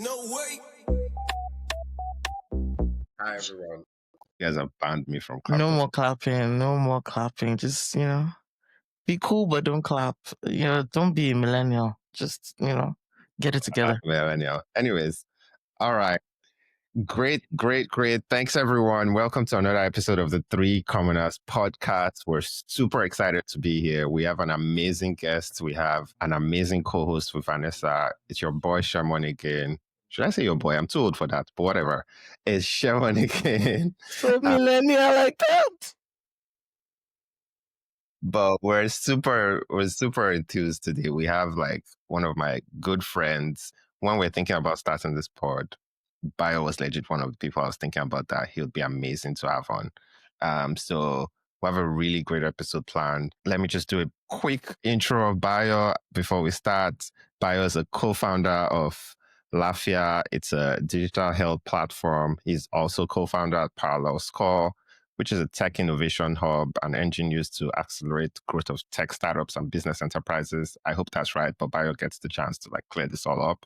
No way. Hi, everyone. You guys have banned me from No clapping. more clapping. No more clapping. Just, be cool, but don't clap. Don't be a millennial. Just, get it together. Well, anyhow. Anyways, all right. Great. Thanks, everyone. Welcome to another episode of the Three Commoners podcast. We're super excited to be here. We have an amazing guest. We have an amazing co-host with Vanessa. It's your boy, Sherman again. Should I say your boy? I'm too old for that, but whatever. It's Sherman again. So millennial like that. But we're super enthused today. We have like one of my good friends. When we're thinking about starting this pod, Bayo was legit one of the people I was thinking about that he'll be amazing to have on. So we have a really great episode planned. Let me just do a quick intro of Bayo before we start. Bayo is a co-founder of Lafia. It's a digital health platform. He's also co-founder at ParallelScore, which is a tech innovation hub, an engine used to accelerate growth of tech startups and business enterprises. I hope that's right, but Bayo gets the chance to clear this all up.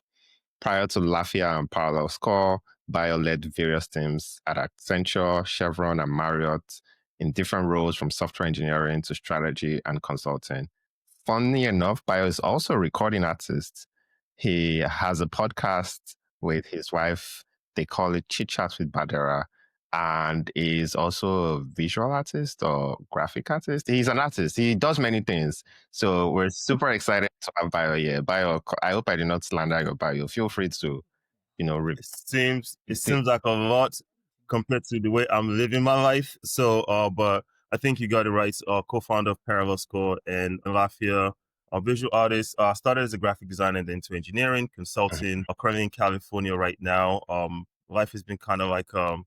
Prior to Lafia and ParallelScore, Bayo led various teams at Accenture, Chevron, and Marriott in different roles from software engineering to strategy and consulting. Funny enough, Bayo is also a recording artist. He has a podcast with his wife. They call it Chit Chats with Badera. And is also a visual artist or graphic artist. He's an artist. He does many things. So we're super excited to have Bayo here. Bayo, I hope I did not slander your bio. Feel free to, It seems like a lot compared to the way I'm living my life. So, but I think you got it right. Co-founder of ParallelScore and Lafia, a visual artist. Started as a graphic designer and then into engineering, consulting. Currently in California right now. Life has been kind of like a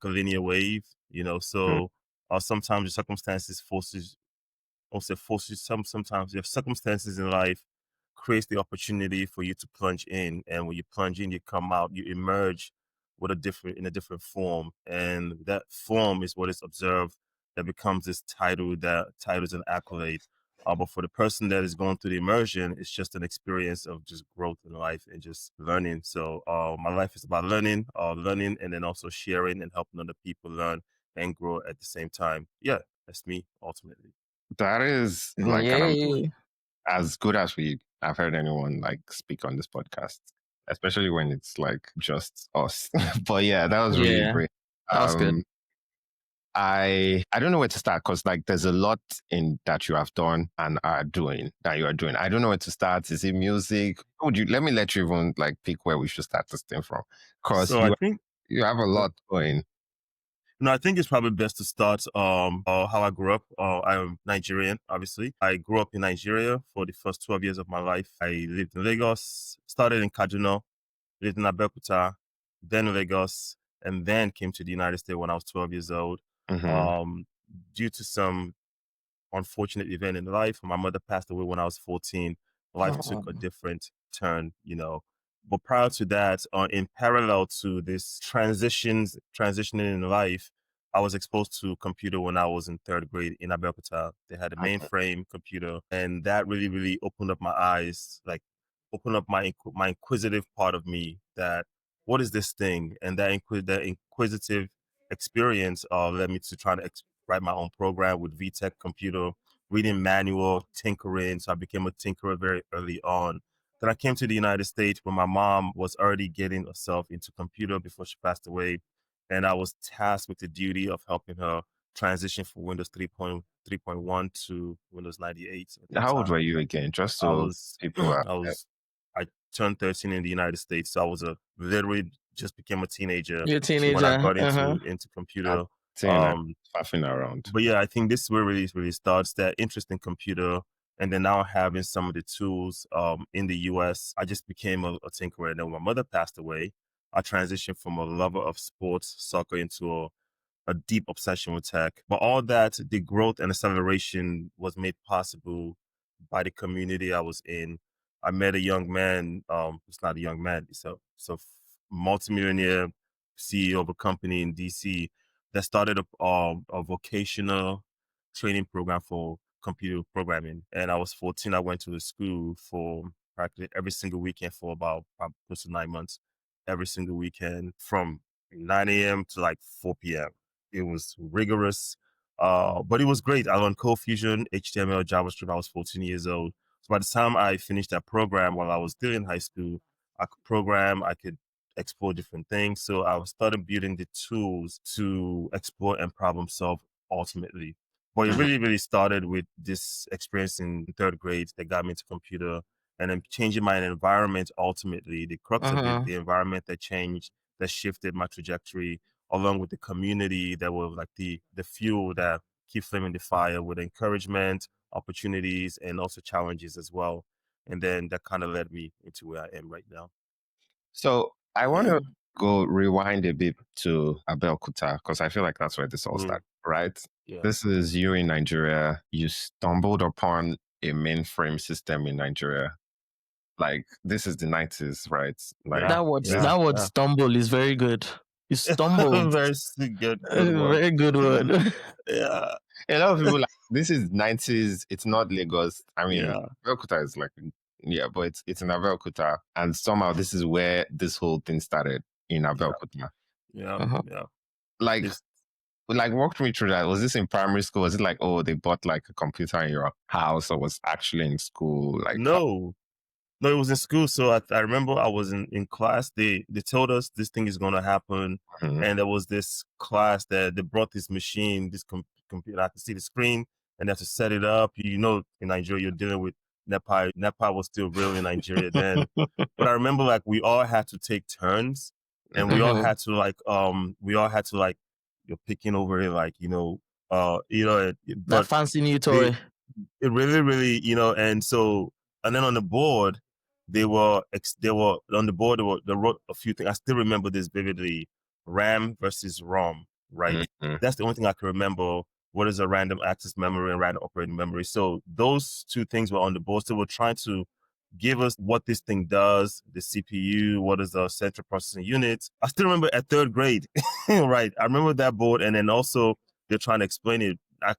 linear wave, So sometimes the circumstances sometimes your circumstances in life creates the opportunity for you to plunge in, and when you plunge in, you come out, you emerge in a different form, and that form is what is observed that becomes this title is an accolade. But for the person that is going through the immersion, it's just an experience of just growth in life and just learning. So my life is about learning, and then also sharing and helping other people learn and grow at the same time. Yeah, that's me ultimately. that is as good as I've heard anyone speak on this podcast, especially when it's just us. But yeah, that was really great. That was good. I don't know where to start because there's a lot in that you have done and are doing that you are doing. I don't know where to start. Is it music? Let me let you even pick where we should start this thing from, because I think you have a lot going. No, I think it's probably best to start how I grew up. I'm Nigerian, obviously. I grew up in Nigeria for the first 12 years of my life. I lived in Lagos, started in Kaduna, lived in Abeokuta, then Lagos, and then came to the United States when I was 12 years old. Mm-hmm. Due to some unfortunate event in life, my mother passed away when I was 14. Life took a different turn, But prior to that, in parallel to this transitioning in life, I was exposed to computer when I was in third grade in Abeokuta. They had a mainframe computer, and that really, really opened up my eyes, opened up my inquisitive part of me. That what is this thing? And that inquisitive experience led me to try to write my own program with VTech computer, reading manual, tinkering. So I became a tinkerer very early on. Then I came to the United States when my mom was already getting herself into computer before she passed away. And I was tasked with the duty of helping her transition from Windows 3.1 to Windows 98. How old were you again? Just so people are... I turned 13 in the United States. So I was literally just became a teenager. You're a teenager. When I got into computer. Faffing around. But yeah, I think this is where really starts that interest in computer. And then now having some of the tools in the US, I just became a tinkerer. And then when my mother passed away, I transitioned from a lover of sports, soccer, into a deep obsession with tech. But all that, the growth and acceleration was made possible by the community I was in. I met a young man, it's not a young man, it's a multimillionaire CEO of a company in DC that started a vocational training program for computer programming. And I was 14. I went to the school for practically every single weekend for about close to 9 months, every single weekend from 9 a.m. to like 4 p.m. It was rigorous, but it was great. I learned Code Fusion, HTML, JavaScript. I was 14 years old. So by the time I finished that program while I was still in high school, I could program, I could explore different things. So I started building the tools to explore and problem solve ultimately. But it really, really started with this experience in third grade that got me into computer, and then changing my environment ultimately. The crux of it, the environment that changed, that shifted my trajectory, along with the community that was like the fuel that keep flaming the fire with encouragement, opportunities, and also challenges as well. And then that kind of led me into where I am right now. So I want to go rewind a bit to Abeokuta, because I feel like that's where this all started, right? Yeah. This is you in Nigeria. You stumbled upon a mainframe system in Nigeria. Like, this is the 90s, right? Like, that word stumble is very good. You stumbled. Very good word. Very good word. Yeah. A lot of people like, this is 90s. It's not Lagos. I mean, Abeokuta is like, yeah, but it's in Abeokuta. And somehow this is where this whole thing started, in Abeokuta. Yeah. Like, walk me through that. Was this in primary school? Was it like, oh, they bought like a computer in your house, or was actually in school? Like, No, it was in school. So I remember I was in class. They told us this thing is going to happen. And there was this class that they brought this machine, this computer. I could see the screen and they have to set it up. You know, in Nigeria, you're dealing with NEPA. NEPA was still real in Nigeria then. But I remember like we all had to take turns, and we all had to like, you're picking over it, like, that fancy new toy. It really, really, and so, and then on the board, they wrote a few things. I still remember this vividly: RAM versus ROM, right? That's the only thing I can remember. What is a random access memory and random operating memory? So those two things were on the board. So we're trying to give us what this thing does, the CPU, what is the central processing unit. I still remember at third grade, right? I remember that board, and then also they're trying to explain it. I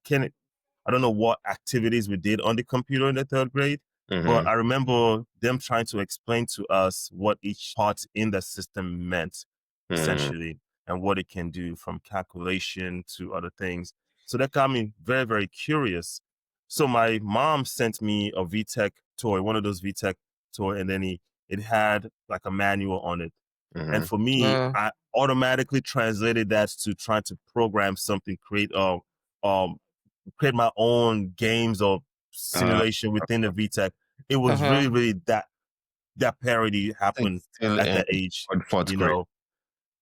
don't know what activities we did on the computer in the third grade, but I remember them trying to explain to us what each part in the system meant, essentially, and what it can do, from calculation to other things. So that got me very, very curious. So my mom sent me a VTech toy, one of those VTech toy, and then it had like a manual on it. And for me, I automatically translated that to trying to program something, create my own games or simulation within the VTech. It was really, really that parody happened at that age, fourth grade.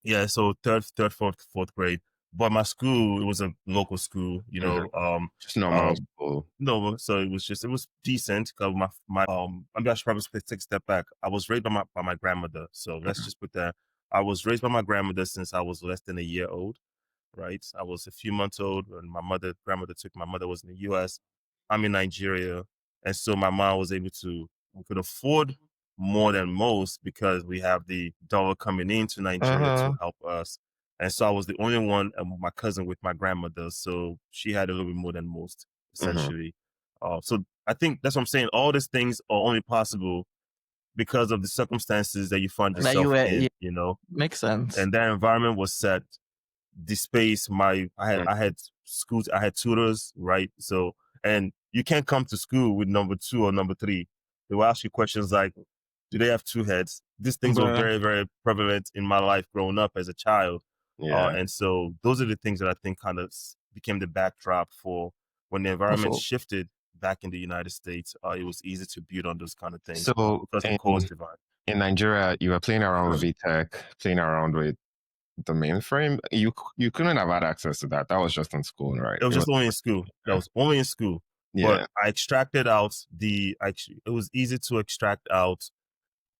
Yeah, so third, fourth grade. But my school, it was a local school, just normal school. No, so it was decent. Cause maybe I should probably take a step back. I was raised by my grandmother. So let's just put that. I was raised by my grandmother since I was less than a year old. Right. I was a few months old when my grandmother took. My mother was in the US. I'm in Nigeria. And so my mom was able to, we could afford more than most because we have the dollar coming into Nigeria to help us. And so I was the only one, my cousin with my grandmother. So she had a little bit more than most, essentially. So I think that's what I'm saying. All these things are only possible because of the circumstances that you find yourself in, Makes sense. And that environment was set. The space, I had schools, I had tutors, right? So, and you can't come to school with number 2 or number 3. They will ask you questions like, do they have 2 heads? These things were very, very prevalent in my life growing up as a child. And so those are the things that I think kind of became the backdrop for when the environment shifted back in the United States. It was easy to build on those kind of things. So because the course divide. In Nigeria, you were playing around with VTech, playing around with the mainframe. You couldn't have had access to that. That was just in school, right? It was just only in school. That was only in school. But I extracted out it was easy to extract out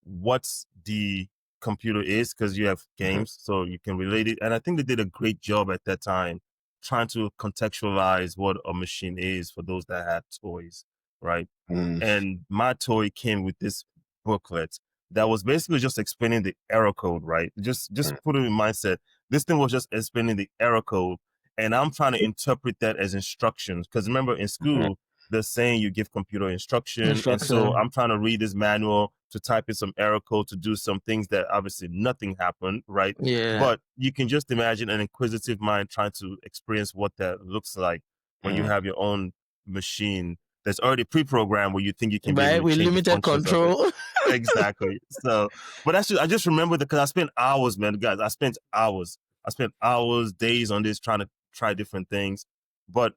what the computer is, because you have games, so you can relate it. And I think they did a great job at that time trying to contextualize what a machine is for those that had toys, right? And my toy came with this booklet that was basically just explaining the error code, right? Just put it in mindset. This thing was just explaining the error code, and I'm trying to interpret that as instructions. Because remember, in school, they're saying you give computer instruction. And so I'm trying to read this manual to type in some error code to do some things that obviously nothing happened, right? Yeah. But you can just imagine an inquisitive mind trying to experience what that looks like when you have your own machine that's already pre-programmed where you think you can be able Right, to with change the limited functions of it. control. Exactly. So, but actually, I just remember that because I spent hours, man, guys. I spent hours, days on this trying to try different things. But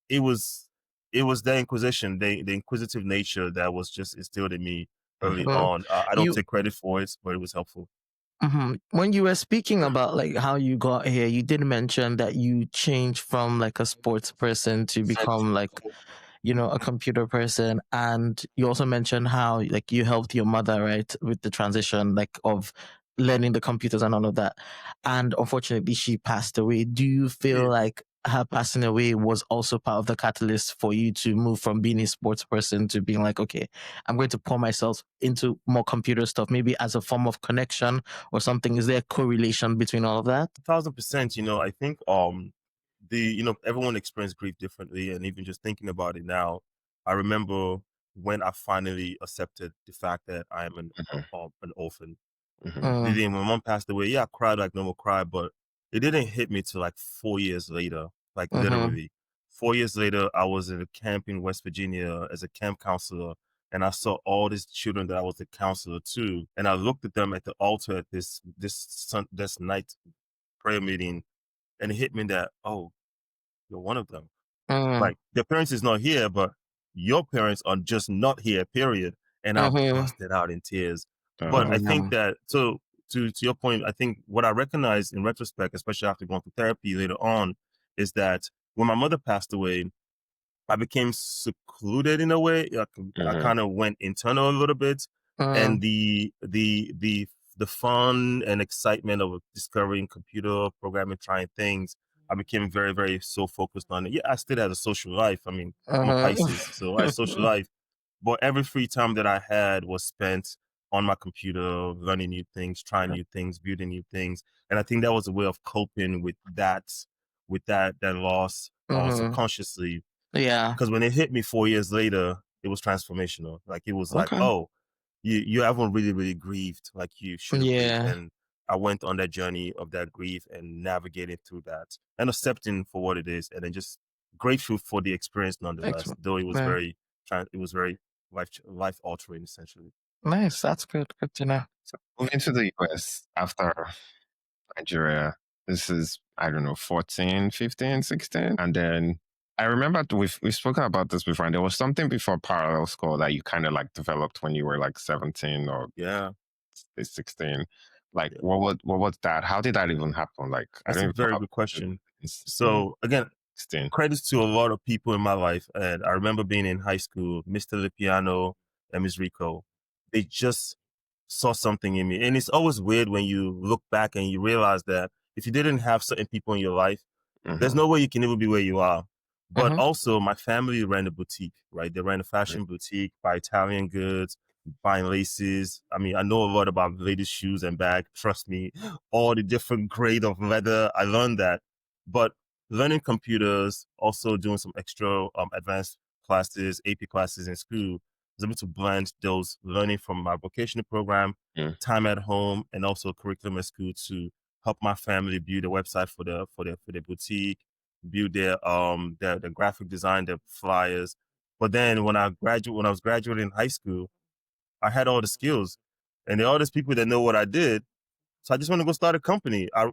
it was the inquisition, the inquisitive nature that was just instilled in me early on. I don't You take credit for it, but it was helpful. When you were speaking about like how you got here, you did mention that you changed from like a sports person to become like, a computer person. And you also mentioned how like you helped your mother, right, with the transition like of learning the computers and all of that. And unfortunately she passed away. Do you feel like her passing away was also part of the catalyst for you to move from being a sports person to being like, okay, I'm going to pour myself into more computer stuff, maybe as a form of connection or something? Is there a correlation between all of that? 1,000%. I think everyone experienced grief differently, and even just thinking about it now, I remember when I finally accepted the fact that I am an orphan. When my mom passed away, yeah, I cried like normal cry, but it didn't hit me till like 4 years later, like literally. 4 years later, I was in a camp in West Virginia as a camp counselor, and I saw all these children that I was a counselor to, and I looked at them at the altar at this night prayer meeting, and it hit me that, oh, you're one of them. Like their parents is not here, but your parents are just not here, period. And I busted out in tears. But I think that, so to your point, I think what I recognize in retrospect, especially after going through therapy later on, is that when my mother passed away, I became secluded in a way. I kind of went internal a little bit, and the fun and excitement of discovering computer programming, trying things, I became very, very so focused on it. Yeah, I still had a social life. I mean, I'm a Pisces, so I had a social life. But every free time that I had was spent on my computer, learning new things, trying new things, building new things. And I think that was a way of coping with that loss subconsciously. Yeah. Because when it hit me 4 years later, it was transformational. Like it was like, oh, you haven't really, really grieved like you should have grieved. Yeah. And I went on that journey of that grief and navigating through that and accepting for what it is, and then just grateful for the experience nonetheless. Excellent. Though it was Yeah. very life altering essentially. Nice. That's good. Good to know. So moving to the US after Nigeria, this is, I don't know, 14, 15, 16. And then I remember we've spoken about this before, and there was something before ParallelScore that you kind of like developed when you were like 17 or 16. Like, what was that? How did that even happen? Like, That's I don't a even know very how good question. So again, 16. credits to a lot of people in my life. And I remember being in high school, Mr. Lipiano and Ms. Rico. They just saw something in me. And it's always weird when you look back and you realize that if you didn't have certain people in your life, there's no way you can ever be where you are. But also, my family ran a boutique, right? They ran a fashion boutique, buy Italian goods, buying laces. I mean, I know a lot about ladies' shoes and bags. Trust me, all the different grade of leather. I learned that. But learning computers, also doing some extra advanced classes, AP classes in school, I was able to blend those learning from my vocational program, time at home, and also curriculum at school to help my family build a website for the boutique, build their graphic design, their flyers. But then when I was graduating high school, I had all the skills, and there are all these people that know what I did. So I just want to go start a company. I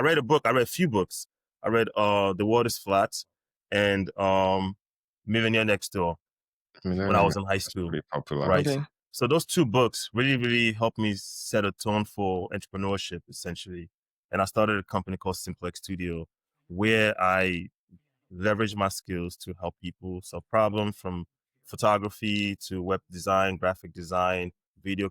read a book. I read a few books. I read The World is Flat and Millionaire Next Door when I was in high school. Pretty popular. Right. Okay. So those two books really, really helped me set a tone for entrepreneurship, essentially. And I started a company called Simplex Studio, where I leverage my skills to help people solve problems, from photography to web design, graphic design, video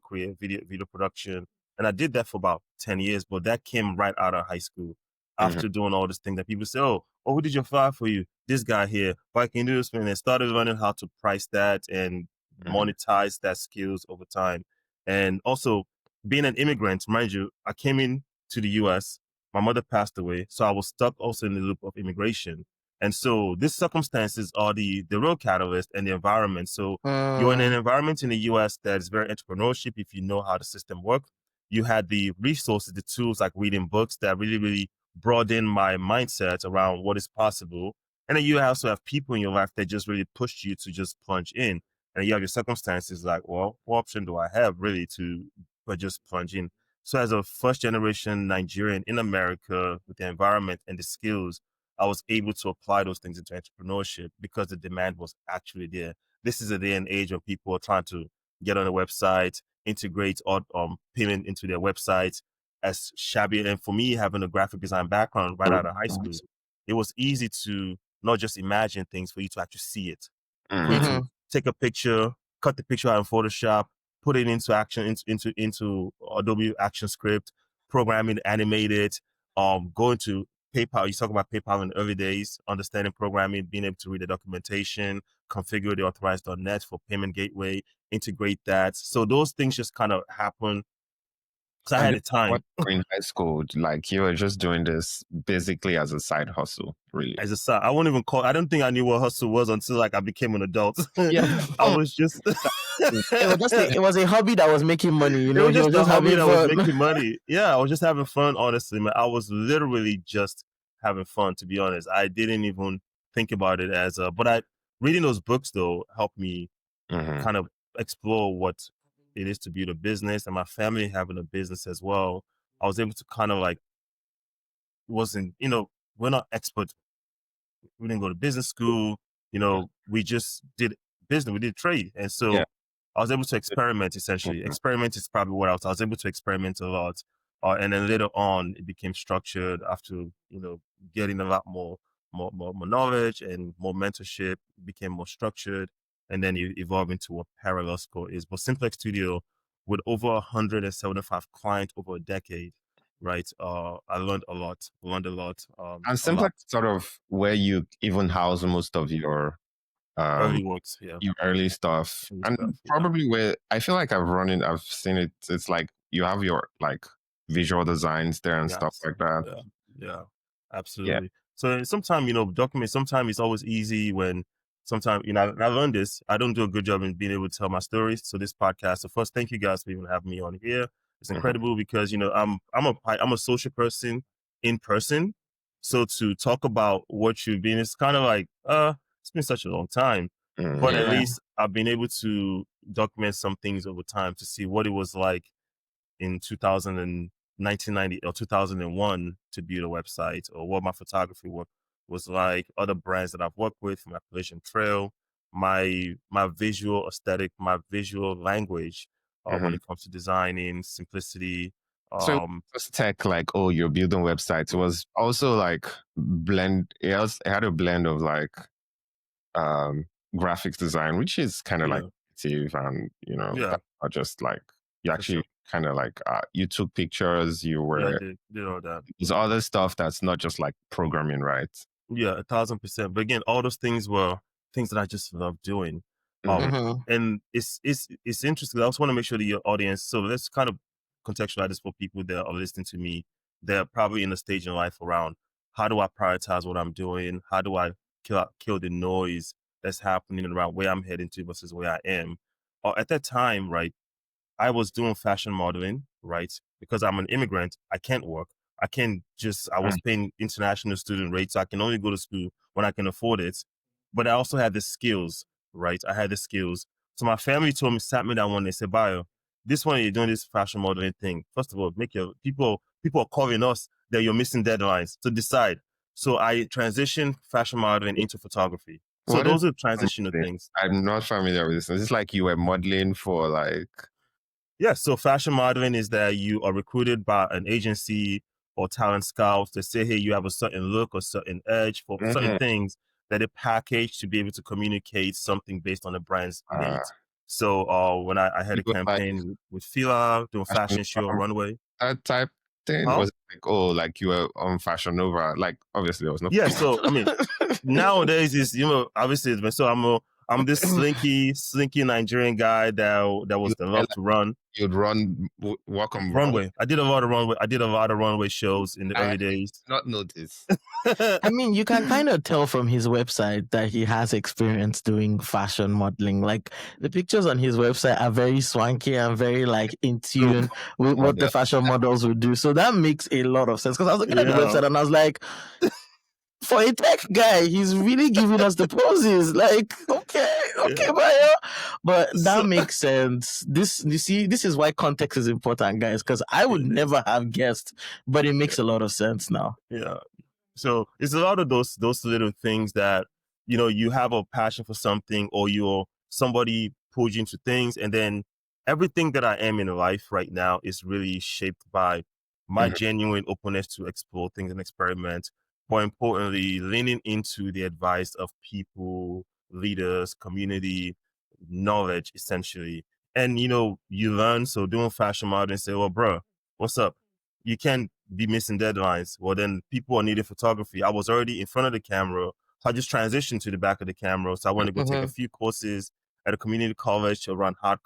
production. And I did that for about 10 years, but that came right out of high school after doing all this thing that people say, oh, who did your file for you? This guy here, but I can do this. And I started learning how to price that and monetize that skills over time. And also being an immigrant, mind you, I came in to the US, my mother passed away. So I was stuck also in the loop of immigration. And so these circumstances are the real catalyst and the environment. So you're in an environment in the US that is very entrepreneurship if you know how the system works. You had the resources, the tools like reading books that really, really broaden my mindset around what is possible. And then you also have people in your life that just really push you to just plunge in. And you have your circumstances like, well, what option do I have really to but just plunge in? So as a first generation Nigerian in America with the environment and the skills, I was able to apply those things into entrepreneurship because the demand was actually there. This is a day and age when people are trying to get on a website, integrate payment into their website as shabby. And for me, having a graphic design background right out of high school, it was easy to not just imagine things, for you to actually see it, for you to take a picture, cut the picture out in Photoshop, put it into action, into Adobe Action Script, program it, animate it, go into PayPal. You talk about PayPal in the early days, understanding programming, being able to read the documentation, configure the authorized.net for payment gateway, integrate that. So those things just kind of happen. So I had the time. In high school, like you were just doing this basically as a side hustle, really. As a side, I won't even call. I don't think I knew what hustle was until like I became an adult. Yeah. I was just. It was a hobby that was making money. You know, it was just a hobby that was fun. making money. Yeah, I was just having fun. Honestly, man, I was literally just having fun. To be honest, I didn't even think about it as a. But reading those books though helped me kind of explore what it is to build a business, and my family having a business as well. I was able to kind of like, we're not experts. We didn't go to business school. We just did business. We did trade. And so I was able to experiment essentially. Experiment is probably what I was able to experiment a lot. And then later on it became structured after, getting a lot more knowledge and more mentorship. It became more structured, and then you evolve into what ParallelScore is. But Simplex Studio, with over 175 clients over a decade, right? I learned a lot. And Simplex sort of where you even house most of your early works, your early stuff. Probably where I feel like I've seen it. It's like you have your like visual designs there and stuff like that. Yeah, absolutely. So sometimes, document, sometimes it's always easy when sometimes, I learned this. I don't do a good job in being able to tell my stories. So this podcast, so first, thank you guys for even having me on here. It's incredible because, I'm a social person in person. So to talk about what you've been, it's kind of like, it's been such a long time, but at least I've been able to document some things over time to see what it was like in 1990 or 2001 to build a website, or what my photography work was like, other brands that I've worked with, my Appalachian Trail, my visual aesthetic, my visual language when it comes to designing, simplicity. So it was tech, like, oh, you're building websites. It was also like it had a blend of like graphics design, which is kind of like creative, and not just like you actually kind of like you took pictures, you were did all that. There's other stuff that's not just like programming, right? Yeah, 1,000%. But again, all those things were things that I just love doing. And it's interesting. I also want to make sure that your audience, so let's kind of contextualize this for people that are listening to me. They're probably in a stage in life around, how do I prioritize what I'm doing? How do I kill the noise that's happening around where I'm heading to versus where I am? At that time, right, I was doing fashion modeling, right? Because I'm an immigrant, I can't work. I was paying international student rates, so I can only go to school when I can afford it. But I also had the skills, right? I had the skills. So my family sat me down one day and said, Bayo, this one you're doing this fashion modeling thing. First of all, people are calling us that you're missing deadlines. So decide. So I transitioned fashion modeling into photography. So those are transitional things. I'm not familiar with this. It's like you were modeling for like... Yeah, so fashion modeling is that you are recruited by an agency or talent scouts that say, hey, you have a certain look or certain edge for certain things that they package to be able to communicate something based on the brand's needs. So when I had a campaign with Fila doing fashion show on Runway. That type thing was like, like you were on Fashion Nova. Like, obviously there was no... Yeah, so I mean, nowadays is, obviously it's been, so I'm this slinky Nigerian guy that was the love to run. You'd run, walk on runway. I did a lot of runway. I did a lot of runway shows in the early days. Not notice. I mean, you can kind of tell from his website that he has experience doing fashion modeling. Like the pictures on his website are very swanky and very like in tune with what the fashion models would do. So that makes a lot of sense. Because I was looking at the website and I was like, for a tech guy, he's really giving us the poses. Like, okay, Bayo. But that makes sense. This is why context is important, guys, because I would never have guessed, but it makes a lot of sense now. Yeah. So it's a lot of those little things that, you know, you have a passion for something, or somebody pulls you into things, and then everything that I am in life right now is really shaped by my genuine openness to explore things and experiment. More importantly, leaning into the advice of people, leaders, community, knowledge, essentially. And, you know, you learn. So doing fashion modeling, say, well, bro, what's up? You can't be missing deadlines. Well, then people are needing photography. I was already in front of the camera. So I just transitioned to the back of the camera. So I went to go take a few courses at a community college to run how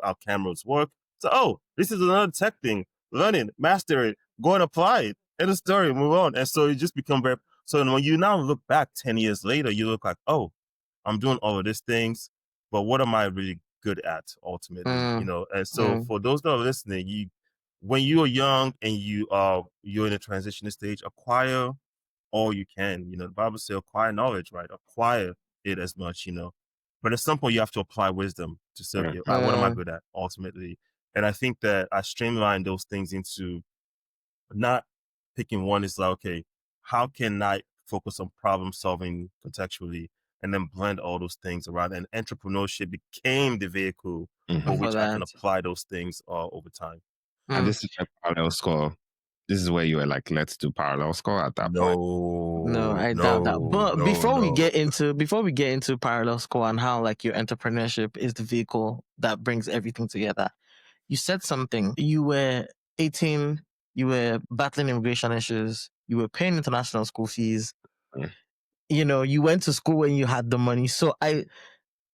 our cameras work. So, oh, this is another tech thing. Learn it, master it, go and apply it. End of story, move on. And so you just become very, so when you now look back 10 years later, you look like, oh, I'm doing all of these things, but what am I really good at ultimately? You know, and so for those that are listening, when you are young and you're in a transition stage, acquire all you can. You know, the Bible says acquire knowledge, right? Acquire it as much, you know. But at some point you have to apply wisdom to say, okay, what am I good at ultimately? And I think that I streamline those things into not picking one. Is like, okay, how can I focus on problem solving contextually and then blend all those things around? And entrepreneurship became the vehicle for which I can apply those things over time. And this is like ParallelScore. This is where you were like, let's do ParallelScore at that point. No, I doubt that. But before we get into ParallelScore and how like your entrepreneurship is the vehicle that brings everything together, you said something. You were 18, you were battling immigration issues, you were paying international school fees. You know, you went to school when you had the money. So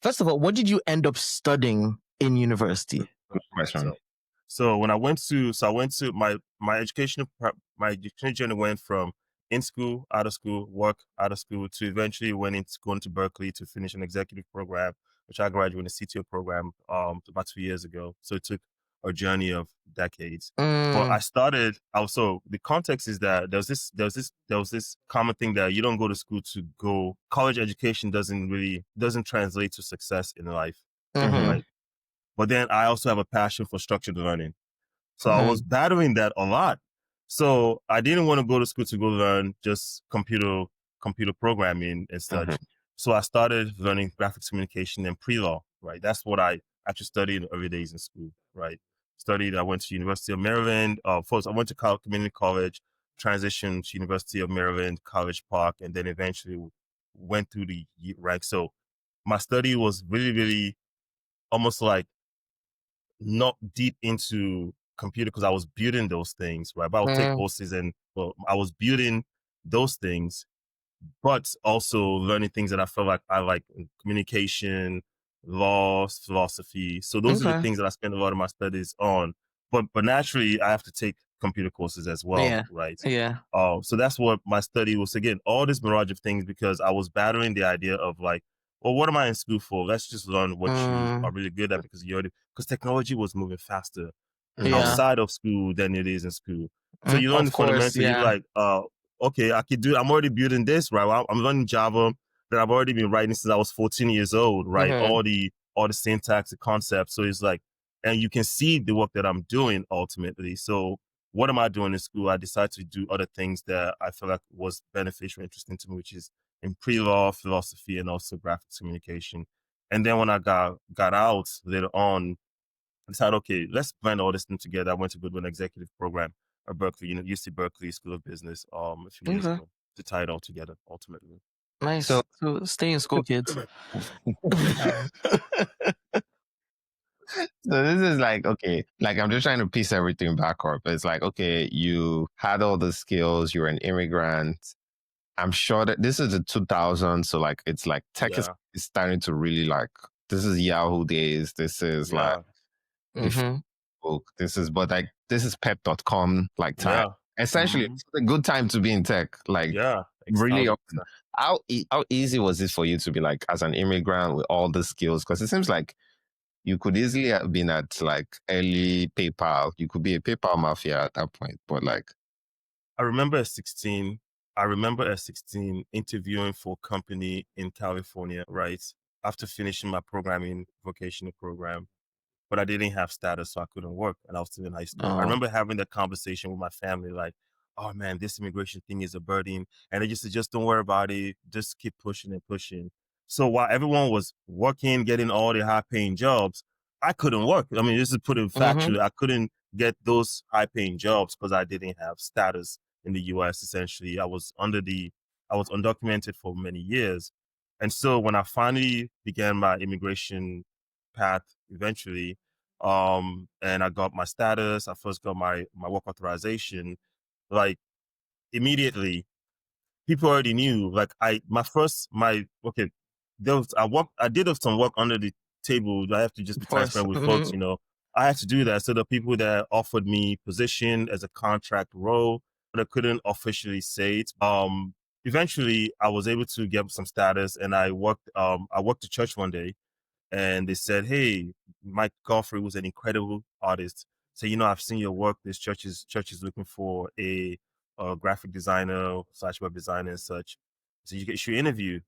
first of all, what did you end up studying in university? So when I went to my education journey went from in school, out of school, work, out of school, to eventually going to Berkeley to finish an executive program, which I graduated in a CTO program about 2 years ago. So it took a journey of decades. But I started also, the context is that there was this common thing that you don't go to school to go. College education doesn't translate to success in life, right? But then I also have a passion for structured learning. So I was battling that a lot. So I didn't want to go to school to go learn just computer programming and such. So I started learning graphics communication and pre-law, right? That's what I actually studied in the early days in school, right? I went to University of Maryland. First, I went to community college, transitioned to University of Maryland, College Park, and then eventually went through the ranks. So my study was really, really almost like not deep into computer because I was building those things, right? But I would take courses I was building those things, but also learning things that I felt like I like: communication, law, philosophy. So those are the things that I spend a lot of my studies on. But naturally, I have to take computer courses as well, right? Yeah. So that's what my study was. Again, all this mirage of things, because I was battling the idea of like, well, what am I in school for? Let's just learn what you are really good at, because technology was moving faster outside of school than it is in school. So you learn the fundamentals. You're like, okay, I'm already building this, right? Well, I'm learning Java that I've already been writing since I was 14 years old, right? All the syntax, the concepts. So it's like, and you can see the work that I'm doing ultimately. So what am I doing in school? I decided to do other things that I feel like was beneficial, interesting to me, which is in pre-law, philosophy, and also graphics communication. And then when I got out later on, I decided, okay, let's blend all this thing together. I went to Goodwin Executive Program at Berkeley, UC Berkeley School of Business, a few years ago, to tie it all together ultimately. Nice. So stay in school, kids. So this is like, okay, like I'm just trying to piece everything back up. It's like, okay, you had all the skills, you're an immigrant, I'm sure that this is the 2000s, so like it's like tech is starting to really like, this is Yahoo days, this is like Mm-hmm. this is, but like this is pep.com like time. Essentially, Mhm. it's a good time to be in tech. Like really, 1,000%. how easy was it for you to be like as an immigrant with all the skills? Because it seems like you could easily have been at like early PayPal. You could be a PayPal mafia at that point, but like I remember at 16, interviewing for a company in California, right? After finishing my programming vocational program, but I didn't have status, so I couldn't work, and I was still in high school. I remember having that conversation with my family, like, "Oh man, this immigration thing is a burden," and they just said, "Just don't worry about it. Just keep pushing and pushing." So while everyone was working, getting all the high-paying jobs, I couldn't work. I mean, this is put it factually. I couldn't get those high-paying jobs because I didn't have status in the U.S. Essentially, I was undocumented for many years, and so when I finally began my immigration path, eventually, and I got my status. I first got my work authorization. Like immediately, people already knew. Like okay, I did have some work under the table. I have to just be Of course. transparent with folks. I had to do that. So the people that offered me position as a contract role, but I couldn't officially say it. Eventually, I was able to get some status, and I worked. I worked at church one day, and they said, "Hey, Mike Godfrey was an incredible artist. So I've seen your work. This church is looking for a graphic designer / web designer and such. So you should interview."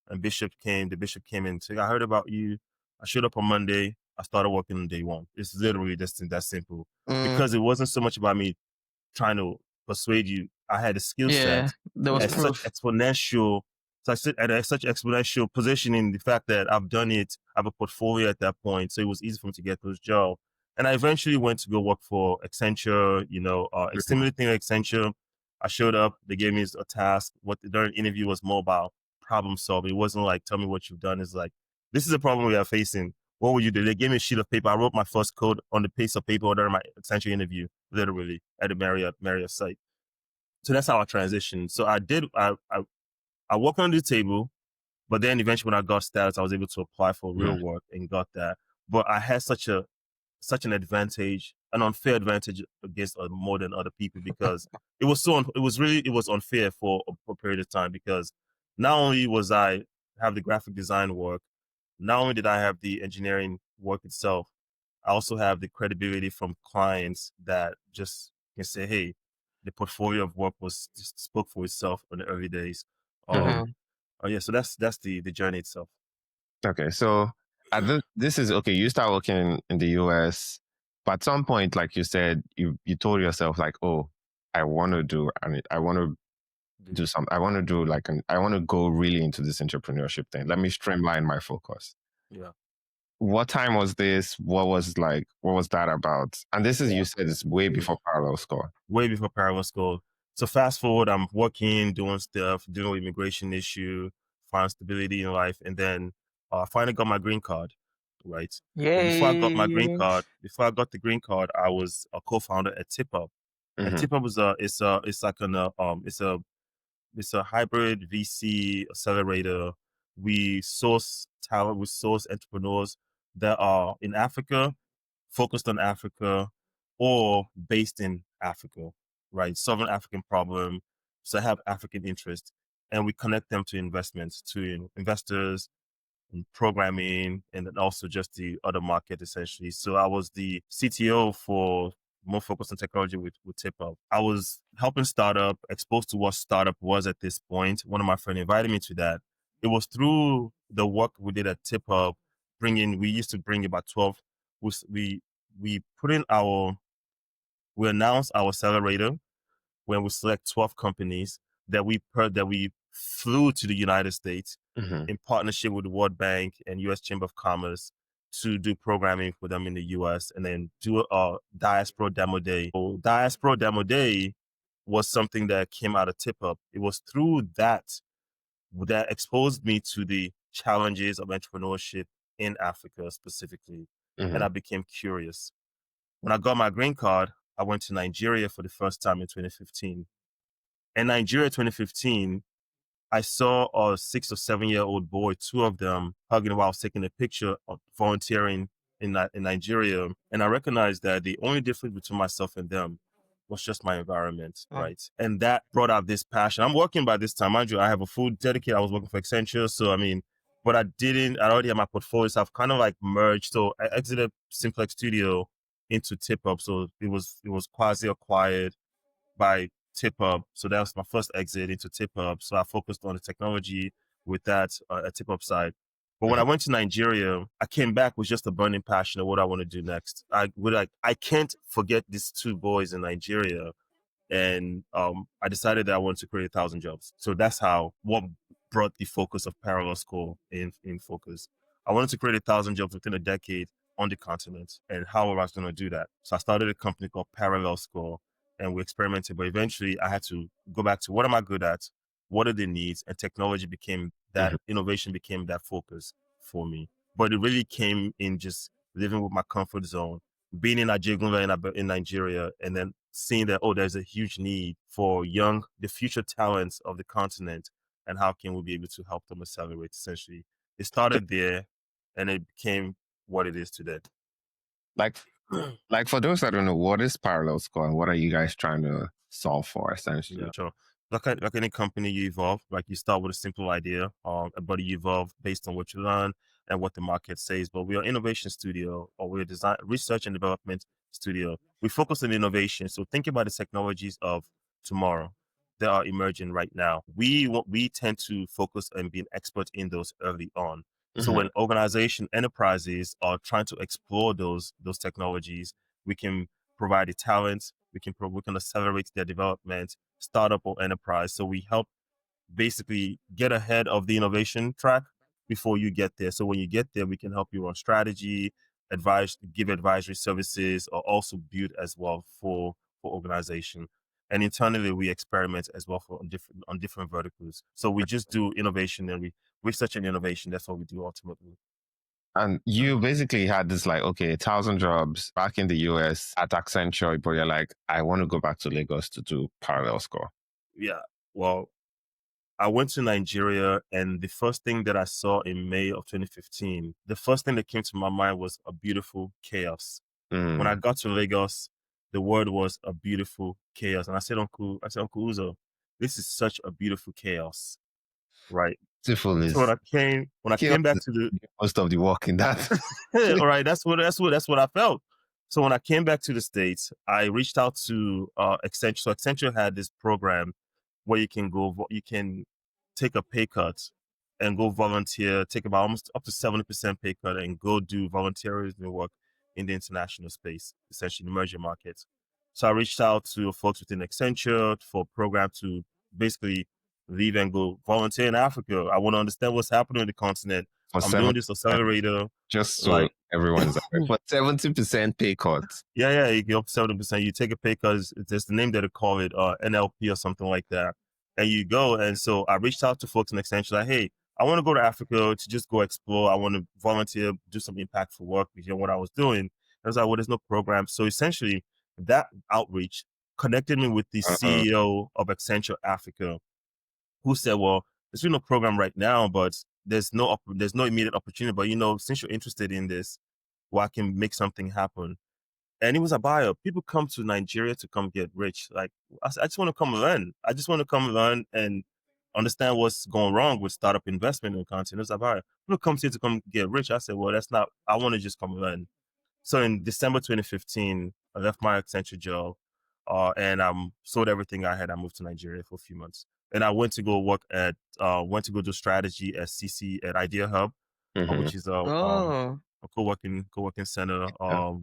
And the bishop came in. So I heard about you. I showed up on Monday. I started working on day one. It's literally just that simple, because it wasn't so much about me trying to persuade you. I had a skill Yeah, set there was at such proof. exponential, so I sit at such exponential positioning. The fact that I've done it, I have a portfolio at that point, so it was easy for me to get those jobs. And I eventually went to go work for Accenture. A similar thing at Accenture. I showed up. They gave me a task. What during the interview was more about problem solving. It wasn't like, tell me what you've done. It's like, this is a problem we are facing. What would you do? They gave me a sheet of paper. I wrote my first code on the piece of paper during my Accenture interview, literally at the Marriott site. So that's how I transitioned. So I worked on the table, but then eventually when I got status, I was able to apply for real work and got that. But I had such an advantage, an unfair advantage against more than other people, because it was unfair for a period of time, because not only was I have the graphic design work, not only did I have the engineering work itself, I also have the credibility from clients that just can say, "Hey, the portfolio of work was just spoke for itself in the early days." Yeah, so that's the journey itself. okay, so this is okay. You start working in the US, but at some point, like you said, you told yourself like, oh, I want to do, I want to do something. I want to do like I want to go really into this entrepreneurship thing. Let me streamline my focus. Yeah. What time was this? What was that about? And this is, you said it's way before ParallelScore. Way before ParallelScore. So fast forward, I'm working, doing stuff, dealing with immigration issue, find stability in life, and then I finally got my green card, right? But before I got my green Yay. card, I was a co-founder at TipUp. And Mm-hmm. TipUp is it's a hybrid VC accelerator. We source talent, we source entrepreneurs that are in Africa, focused on Africa, or based in Africa, right? Solving African problem, so have African interest, and we connect them to investments, to investors, in programming, and then also just the other market essentially. So I was the CTO for more focused on technology with TipUp. I was helping startup, exposed to what startup was at this point. One of my friends invited me to that. It was through the work we did at TipUp, we used to bring about 12. We put in we announced our accelerator when we select 12 companies that we flew to the United States in partnership with the World Bank and U.S. Chamber of Commerce to do programming for them in the U.S. and then do a Diaspora Demo Day. So Diaspora Demo Day was something that came out of TipUp. It was through that exposed me to the challenges of entrepreneurship in Africa specifically, and I became curious. When I got my green card, I went to Nigeria for the first time in 2015. In Nigeria 2015, I saw a 6 or 7 year old boy, two of them hugging while I was taking a picture of volunteering in Nigeria. And I recognized that the only difference between myself and them was just my environment, right? And that brought out this passion. I'm working by this time, mind you, I have a full dedicated, I was working for Accenture. So, I mean, but I already had my portfolio. So I've kind of like merged. So I exited Simplex Studio into Tip Up. So it was quasi acquired by Tip Up. So that was my first exit into Tip Up. So I focused on the technology with that at Tip Up side. But when I went to Nigeria, I came back with just a burning passion of what I want to do next. I can't forget these two boys in Nigeria. And I decided that I wanted to create 1,000 jobs. So that's what brought the focus of ParallelScore in focus. I wanted to create 1,000 jobs within a decade on the continent, and how I was going to do that. So I started a company called ParallelScore, and we experimented. But eventually, I had to go back to what am I good at, what are the needs, and technology became that innovation became that focus for me. But it really came in just living with my comfort zone, being in Ajegunle in Nigeria, and then seeing that, there's a huge need for the future talents of the continent, and how can we be able to help them accelerate, essentially. It started there, and it became what it is today. Like for those that don't know, what is ParallelScore and what are you guys trying to solve for, essentially? Yeah, sure. Like any company, you evolve. Like you start with a simple idea, but you evolve based on what you learn and what the market says. But we are innovation studio, or we're design research and development studio. We focus on innovation. So think about the technologies of tomorrow that are emerging right now. We tend to focus on being expert in those early on. So when enterprises are trying to explore those technologies, we can provide the talent, we can accelerate their development, startup or enterprise. So we help basically get ahead of the innovation track before you get there. So when you get there, we can help you on strategy, give advisory services, or also build as well for organization. And internally, we experiment as well on different verticals. So we just do innovation, and research and innovation. That's what we do ultimately. And you basically had this 1,000 jobs back in the US at Accenture, but you're like, I want to go back to Lagos to do ParallelScore. Yeah. Well, I went to Nigeria, and the first thing that I saw in May of 2015, the first thing that came to my mind was a beautiful chaos. When I got to Lagos, the word was a beautiful chaos. And I said, Uncle Uzo, this is such a beautiful chaos, right? Beautiful is So when I came back to most of the work in that. all right, that's what I felt. So when I came back to the States, I reached out to Accenture. So Accenture had this program where you can take a pay cut and go volunteer, take about almost up to 70% pay cut, and go do volunteerism work in the international space, essentially emerging markets. So I reached out to folks within Accenture for a program to basically leave and go volunteer in Africa. I want to understand what's happening on the continent. I'm doing this accelerator. Just so everyone's aware. For 70% pay cut. Yeah, you get up 70%. You take a pay cut. There's the name that they call it, NLP or something like that. And you go. And so I reached out to folks in Accenture, like, hey, I want to go to Africa to just go explore. I want to volunteer, do some impactful work because what I was doing. And I was like, well, there's no program. So essentially, that outreach connected me with the CEO of Accenture Africa, who said, well, there's really no program right now, but there's no immediate opportunity. But, since you're interested in this, well, I can make something happen. And it was a Bayo. People come to Nigeria to come get rich. Like, I just want to come learn. I just want to come learn and understand what's going wrong with startup investment in the continent. It was a Bayo. People come here to come get rich. I said, well, I want to just come learn. So in December 2015, I left my Accenture job, and sold everything I had. I moved to Nigeria for a few months. And I went to go do strategy at Idea Hub, which is a co-working center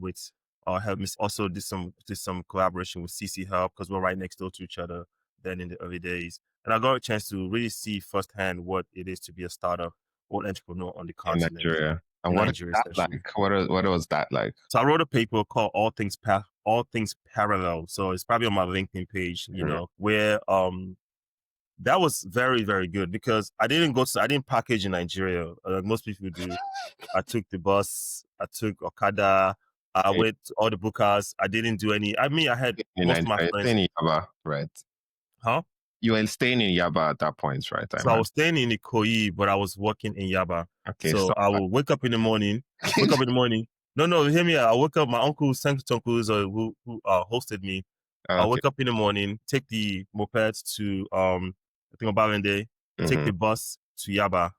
with helped me also did some collaboration with CC Hub because we're right next door to each other then in the early days. And I got a chance to really see firsthand what it is to be a startup or entrepreneur on the continent. In Nigeria. And what Nigeria, is that like? What was that like? So I wrote a paper called All Things Parallel. So it's probably on my LinkedIn page, where that was very, very good because I didn't package in Nigeria like most people do. I took the bus, I took Okada, I went to all the bookers. I didn't do any. I mean, I had most of my friends. Right. Huh? You were staying in Yaba at that point, right? So I was staying in Ikoyi, but I was working in Yaba. Okay, so I will wake up in the morning. No, hear me out. I wake up. My uncle, Sanctus uncles, who hosted me. Okay. I wake up in the morning, take the moped to I think Obalende, take the bus to Yaba,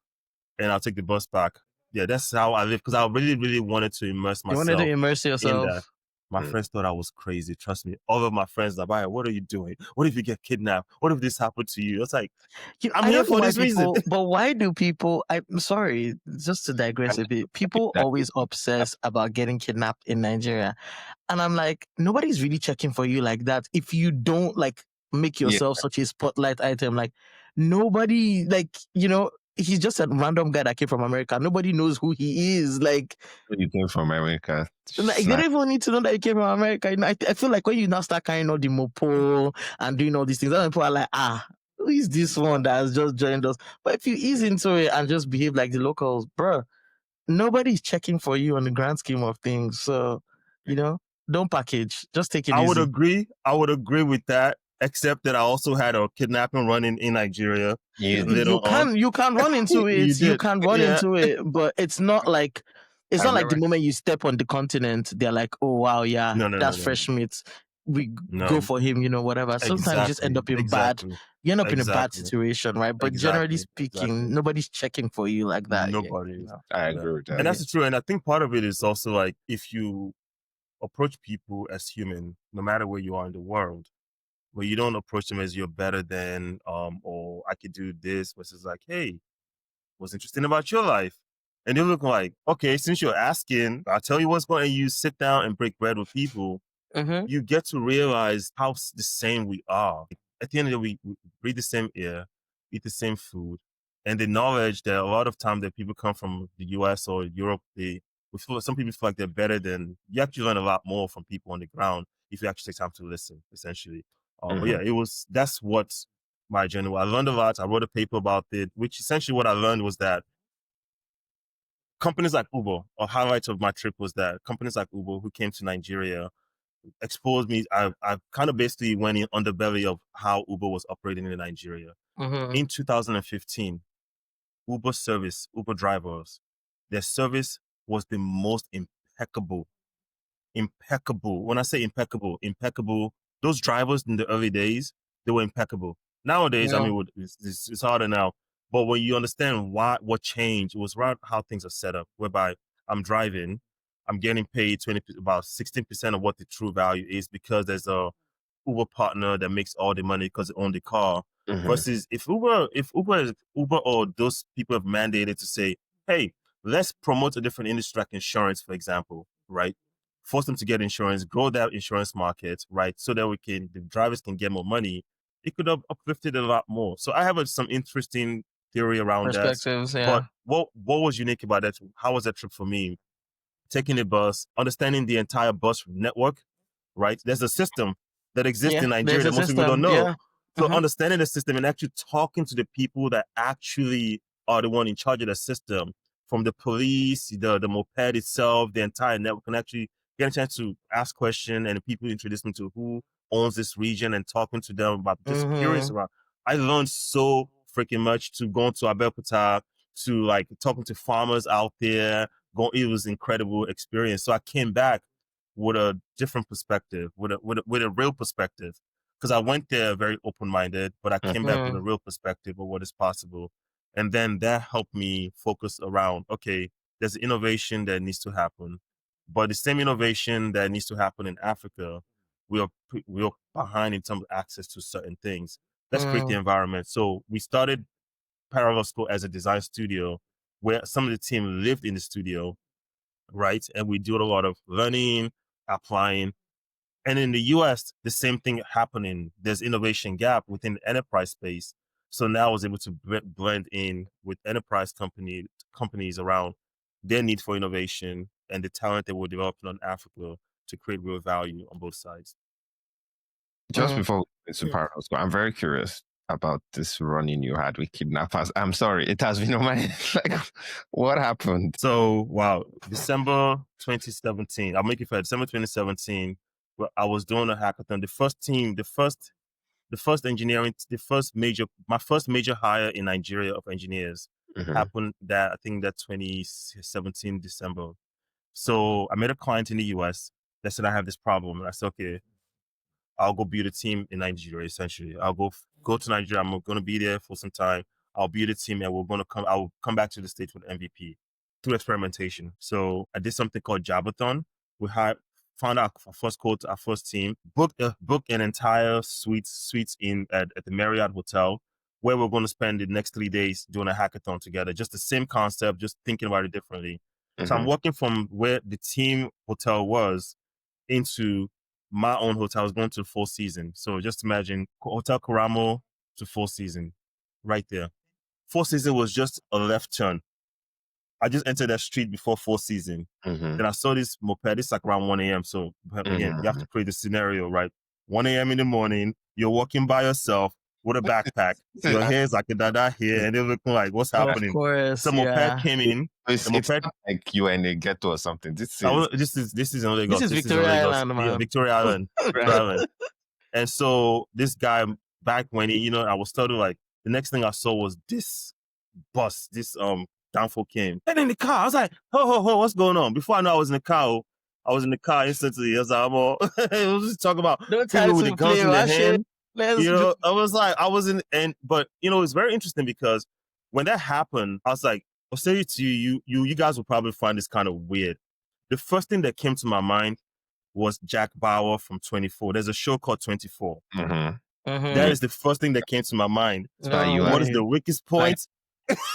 and I'll take the bus back. Yeah, that's how I live because I really, really wanted to immerse myself. You wanted to immerse in yourself. that. My friends thought I was crazy. Trust me. All of my friends are like, what are you doing? What if you get kidnapped? What if this happened to you? It's like, I'm here for this reason. But why do people, I'm sorry, just to digress a bit, people always obsess about getting kidnapped in Nigeria. And I'm like, nobody's really checking for you like that. If you don't like make yourself such a spotlight item, like nobody, like, you know, he's just a random guy that came from America. Nobody knows who he is. Like, you came from America. Like, they don't even need to know that you came from America. You know, I feel like when you now start carrying all the mopo and doing all these things, other people are like, who is this one that has just joined us? But if you ease into it and just behave like the locals, bro, nobody's checking for you on the grand scheme of things. So, you know, don't package. Just take it easy. I would agree with that, except that I also had a kidnapping running in Nigeria. You can run into it. you can run into it, but it's not like not like the moment you step on the continent, they're like, oh wow, yeah, that's fresh meat. We go for him, you know, whatever. Sometimes you just end up in you end up in a bad situation, right? But generally speaking, nobody's checking for you like that. Nobody. You know? I agree with that. And that's true. And I think part of it is also like if you approach people as human, no matter where you are in the world, where you don't approach them as you're better than, or I could do this, versus like, hey, what's interesting about your life? And they look like, okay, since you're asking, I'll tell you what's going on. You sit down and break bread with people, you get to realize how the same we are. At the end of the day, we breathe the same air, eat the same food, and the knowledge that a lot of times that people come from the US or Europe, some people feel like they're better than, you actually learn a lot more from people on the ground if you actually take time to listen, essentially. But yeah, that's what my journey was. I learned a lot. I wrote a paper about it, which essentially what I learned was that companies like Uber, a highlight of my trip was that companies like Uber who came to Nigeria exposed me. I kind of basically went in underbelly of how Uber was operating in Nigeria. In 2015, Uber drivers, their service was the most impeccable. When I say impeccable, those drivers in the early days, they were impeccable. Nowadays, I mean, it's harder now. But when you understand what changed, it was around how things are set up, whereby I'm driving, I'm getting paid about 16% of what the true value is because there's a Uber partner that makes all the money because they own the car. Versus if Uber or those people have mandated to say, hey, let's promote a different industry like insurance, for example, right? Force them to get insurance, grow that insurance market, right? So that the drivers can get more money. It could have uplifted a lot more. So I have some interesting theory around perspectives, that. yeah. But what was unique about that? How was that trip for me? Taking a bus, understanding the entire bus network, right? There's a system that exists in Nigeria that most people don't know. Yeah. So understanding the system and actually talking to the people that actually are the one in charge of the system, from the police, the moped itself, the entire network, and actually get a chance to ask questions and people introduce me to who owns this region and talking to them about just curious about. I learned so freaking much to going to Abeokuta, to like talking to farmers out there. It was incredible experience. So I came back with a different perspective, with a real perspective. Because I went there very open-minded, but I came back with a real perspective of what is possible. And then that helped me focus around, okay, there's innovation that needs to happen. But the same innovation that needs to happen in Africa, we are behind in terms of access to certain things. Let's create the environment. So we started ParallelScore as a design studio where some of the team lived in the studio, right? And we do a lot of learning, applying. And in the US, the same thing happening. There's innovation gap within the enterprise space. So now I was able to blend in with enterprise companies around their need for innovation and the talent that we're developing on Africa to create real value on both sides. Just before we go into ParallelScore, I'm very curious about this run-in you had with kidnappers. I'm sorry, it has been on my like, what happened? So, wow, December 2017. I'll make it fair. December 2017. I was doing a hackathon. The my first major hire in Nigeria of engineers happened I think that 2017 December. So I met a client in the US that said, I have this problem. And I said, okay, I'll go build a team in Nigeria, essentially. I'll go to Nigeria. I'm going to be there for some time. I'll build a team and I'll come back to the States with MVP through experimentation. So I did something called Jabathon. We found our first coach, our first team, booked an entire suites at the Marriott Hotel, where we're going to spend the next 3 days doing a hackathon together. Just the same concept, just thinking about it differently. So I'm working from where the team hotel was into my own hotel. I was going to Four Seasons. So just imagine Hotel Karamo to Four Seasons right there. Four Seasons was just a left turn. I just entered that street before Four Seasons. Then I saw this moped. It's like around 1 a.m. So again, you have to create the scenario, right? 1 a.m. in the morning, you're walking by yourself with a backpack. Your hair's like a dada here, and they're looking like, what's happening? Of course, Some moped came in. It's not like you are in a ghetto or something. This is in Lagos. This is Victoria Island, man. Yeah, Victoria Island. Island. And so this guy back when I was told, like, the next thing I saw was this bus, this downfall came. And in the car, I was like, ho, what's going on? Before I know I was in the car, instantly. I was like, I was just talking about people with the guns in their hand. I was like, but it's very interesting because when that happened, I was like, I'll say it to you, you guys will probably find this kind of weird. The first thing that came to my mind was Jack Bauer from 24. There's a show called 24. That is the first thing that came to my mind. What is the weakest point?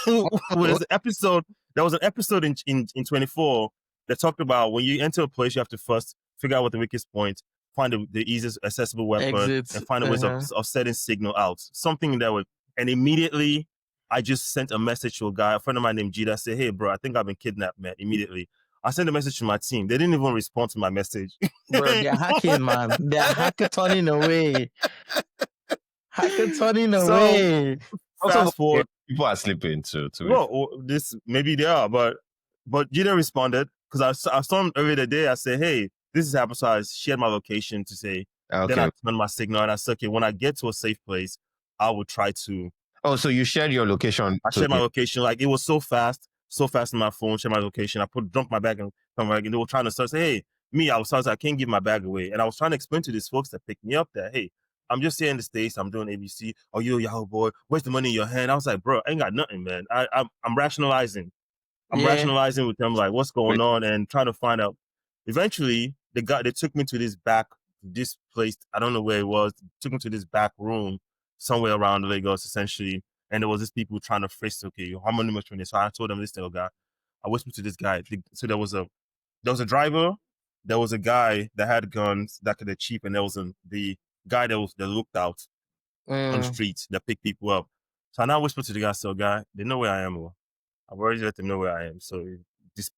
There was an episode in 24 that talked about when you enter a place, you have to first figure out what the weakest point, find the easiest accessible weapon, and find a way of setting signal out. Something that would, and immediately I just sent a message to a friend of mine named Gita. I said, hey, bro, I think I've been kidnapped, man. Immediately. I sent a message to my team. They didn't even respond to my message. Bro, they're hacking, man. They're hackathoning away. Away. Fast forward. People are sleeping too. Well, maybe they are, but Gita responded because I saw him earlier today. I said, hey, this is happening. So I shared my location to say, then I turned my signal and I said, okay, when I get to a safe place, I will try to. Oh, so you shared your location? I shared my location. Like, it was so fast on my phone, shared my location. I dumped my bag and they were trying to search. Hey, I was like, I can't give my bag away. And I was trying to explain to these folks that picked me up that, hey, I'm just here in the States. I'm doing ABC. Oh, you a Yahoo boy. Where's the money in your hand? I was like, bro, I ain't got nothing, man. I'm rationalizing. I'm rationalizing with them, like, what's going on, and trying to find out. Eventually, they took me to this place. I don't know where it was. Took me to this back room somewhere around Lagos, essentially. And there was this people trying to frisk, okay, how many much money? So I told them, this guy. I whispered to this guy. So there was a driver. There was a guy that had guns that could achieve, and there was the guy that looked out on the streets that picked people up. So I now whispered to the guy, so guy, they know where I am. I've already let them know where I am. So just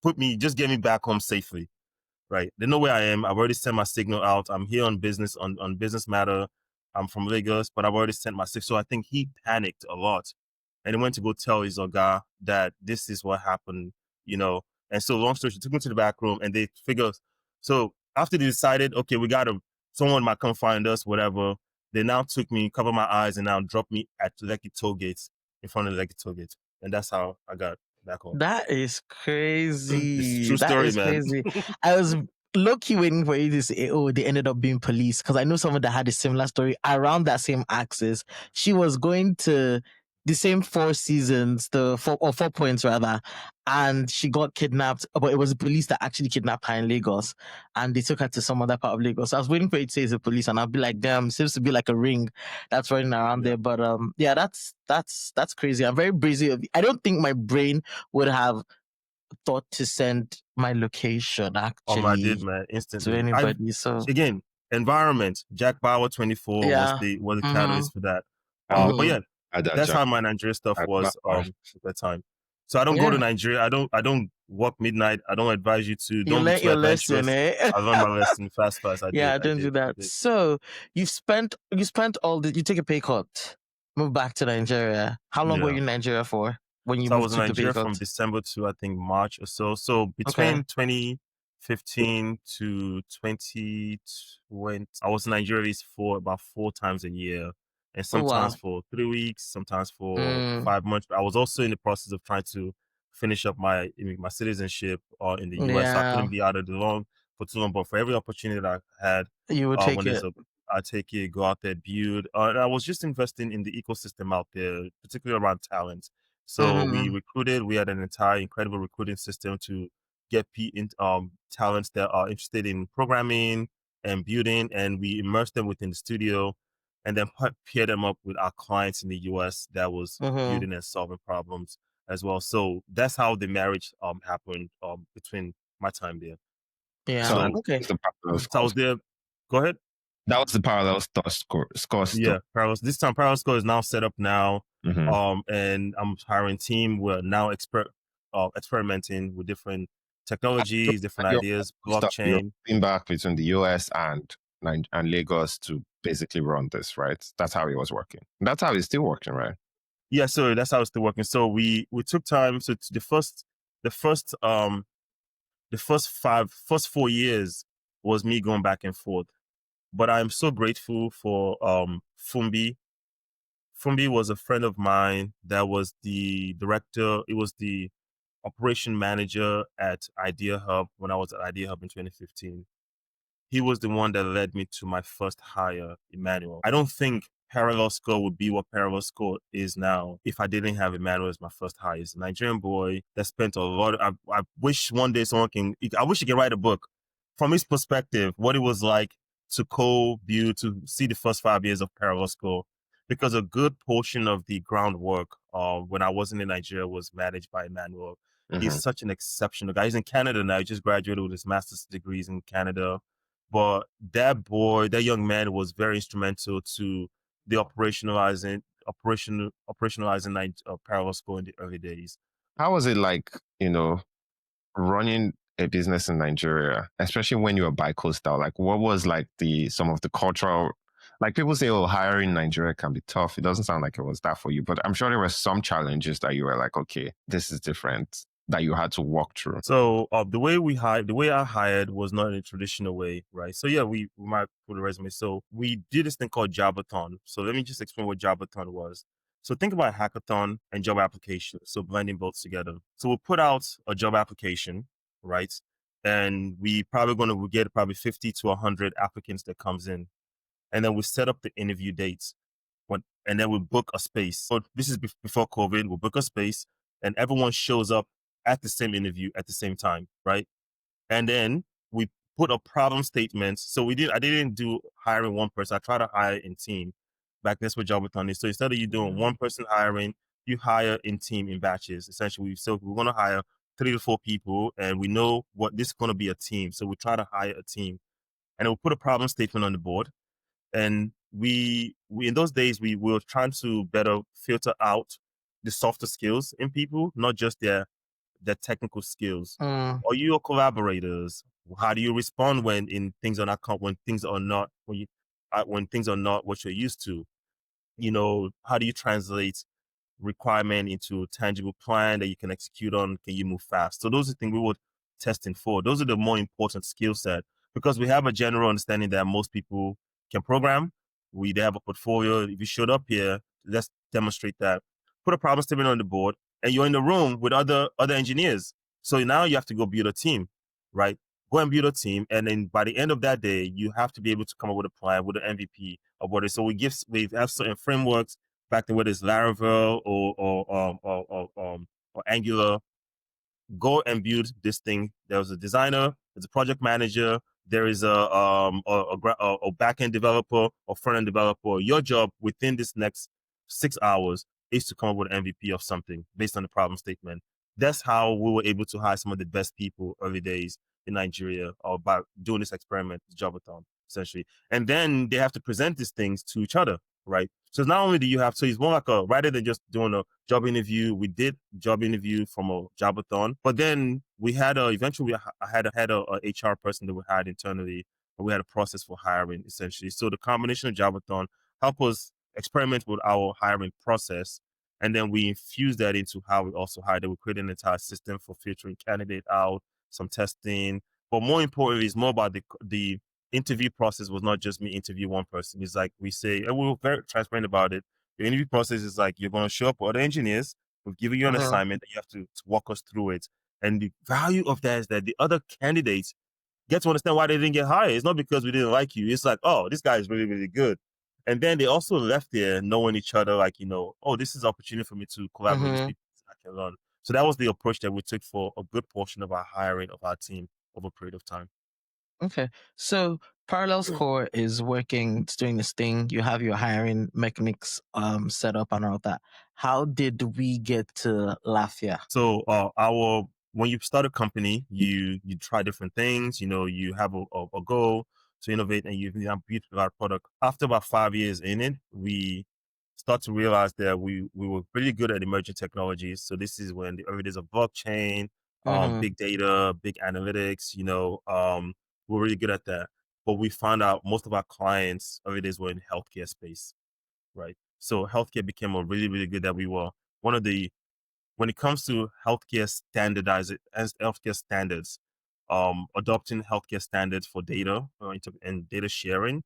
get me back home safely. Right. They know where I am. I've already sent my signal out. I'm here on business, on business matter. I'm from Lagos, but I've already sent my signal. So I think he panicked a lot. And he went to go tell his guy that this is what happened, And so long story, she took me to the back room and they figured. So after they decided, okay, someone might come find us, whatever. They now took me, covered my eyes, and now dropped me at Lekki toll gates, in front of the Lekki toll gates. And that's how I got back home. That is crazy. It's a true story, man. Crazy. I was low-key waiting for you to say, oh, they ended up being police. Because I know someone that had a similar story around that same axis. She was going to the same Four Seasons, 4 points rather, and she got kidnapped, but it was the police that actually kidnapped her in Lagos, and they took her to some other part of Lagos. I was waiting for you to say it's the police, and I'll be like, damn, seems to be like a ring that's running around there. But that's crazy. I'm very brazy. I don't think my brain would have thought to send my location actually. I did, man, instantly to anybody. So again, environment. Jack Bauer 24 was the catalyst for that. But yeah. That's how my Nigeria stuff was at that time. So I don't go to Nigeria. I don't work midnight. I don't advise you to. Don't learn your lesson, eh? I learned my lesson fast. I don't do that. So you spent all the. You take a pay cut, move back to Nigeria. How long were you in Nigeria for when you moved to the pay cut? I was in Nigeria from December to I think March or so. So between 2015 to 2020. I was in Nigeria for about 4 times a year, and Oh wow. sometimes for 3 weeks, sometimes for Mm, 5 months. I was also in the process of trying to finish up my citizenship in the US, so I yeah, couldn't be out of the long for too long. But for every opportunity that I had, you would take when there's it. a I take it, go out there, build. And I was just investing in the ecosystem out there, particularly around talent. So we Mm-hmm. recruited. We had an entire incredible recruiting system to get talents that are interested in programming and building, and we immersed them within the studio, and then pair them up with our clients in the US that was Mm-hmm. building and solving problems as well. So that's how the marriage happened between my time there. Yeah. So and So, Okay. it's the parallel so I score. was there. Go ahead. That was the parallel score stuff. Yeah, This time ParallelScore is now set up now, Mm-hmm. and I'm hiring team. We're now experimenting with different So technologies, different your ideas, stuff, you're blockchain. moving back between the US and Lagos to basically run this, right? That's how it was working. That's how it's still working, right? Yeah, so that's how it's still working. So we took time. So the first first 4 years was me going back and forth. But I'm so grateful for Fumbi. Fumbi was a friend of mine that was the director. It was the operation manager at Idea Hub when I was at Idea Hub in 2015. He was the one that led me to my first hire, Emmanuel. I don't think ParallelScore would be what ParallelScore is now if I didn't have Emmanuel as my first hire. He's a Nigerian boy that spent a lot I wish one day I wish he could write a book from his perspective, what it was like to co-build, to see the first 5 years of ParallelScore, because a good portion of the groundwork when I wasn't in Nigeria was managed by Emmanuel. He's Mm-hmm. such an exceptional guy. He's in Canada now. He just graduated with his master's degrees in Canada. But that young man was very instrumental to the operationalizing ParallelScore in the early days. How was it like, running a business in Nigeria, especially when you were bi-coastal? Like, what was like some of the cultural, like people say, oh, hiring in Nigeria can be tough. It doesn't sound like it was that for you, but I'm sure there were some challenges that you were like, okay, this is different, that you had to walk through. So the way I hired was not in a traditional way, right? So yeah, we might put a resume. So we did this thing called Jabathon. So let me just explain what Jabathon was. So think about hackathon and job application. So blending both together. So we'll put out a job application, right? And we we get probably 50 to 100 applicants that comes in. And then we set up the interview dates. And then we book a space. So this is before COVID. We'll book a space and everyone shows up at the same interview at the same time, right? And then we put a problem statement. So I didn't do hiring one person. I try to hire in team. Back that's what Jabathon is. So instead of you doing one person hiring, you hire in team in batches. Essentially, so we're going to hire 3 to 4 people, and we know what this is going to be a team. So we try to hire a team, and we'll put a problem statement on the board. And we in those days we were trying to better filter out the softer skills in people, not just their technical skills. Mm, Are you your collaborators? How do you respond things are not when things are not what you're used to? How do you translate requirement into a tangible plan that you can execute on? Can you move fast? So those are things we would testing for. Those are the more important skill set, because we have a general understanding that most people can program. They have a portfolio. If you showed up here, let's demonstrate that. Put a problem statement on the board, and you're in the room with other engineers. So now you have to go build a team, right? Go and build a team, and then by the end of that day, you have to be able to come up with a plan with an MVP of what it is. So we have certain frameworks back then, whether it's Laravel or Angular. Go and build this thing. There was a designer, there's a project manager, there is a back end developer or front end developer. Your job within this next 6 hours is to come up with an MVP of something based on the problem statement. That's how we were able to hire some of the best people early days in Nigeria, or by doing this experiment, Jabathon, essentially. And then they have to present these things to each other, right? So not only do you have, so it's more like rather than just doing a job interview, we did job interview from a Jabathon, but then we had I had a HR person that we hired internally, and we had a process for hiring essentially. So the combination of Jabathon helped us experiment with our hiring process. And then we infused that into how we also hired. We created an entire system for filtering candidate out, some testing, But more importantly, it's more about the interview process was not just me interview one person. It's like we say, and we were very transparent about it. The interview process is like you're going to show up with other engineers. We've given you an assignment, and you have to walk us through it. And the value of that is that the other candidates get to understand why they didn't get hired. It's not because we didn't like you. It's like, oh, this guy is really, really good. And then they also left there knowing each other, like, oh, this is an opportunity for me to collaborate with these people I can learn. So that was the approach that we took for a good portion of our hiring of our team over a period of time. Okay. So ParallelScore is working, it's doing this thing. You have your hiring mechanics set up and all that. How did we get to Lafia? So when you start a company, you try different things. You have a goal to innovate, and you build our product. After about 5 years in it, we start to realize that we were really good at emerging technologies. So this is when the early days of blockchain, big data, big analytics. We're really good at that. But we found out most of our clients early days were in healthcare space, right? So healthcare became a really, really good that we were one of the when it comes to healthcare healthcare standards, adopting healthcare standards for data and data sharing,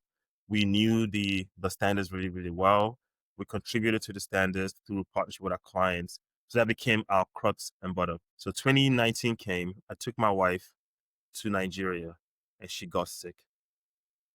we knew the standards really, really well. We contributed to the standards through partnership with our clients. So that became our crux and butter. So 2019 came, I took my wife to Nigeria and she got sick.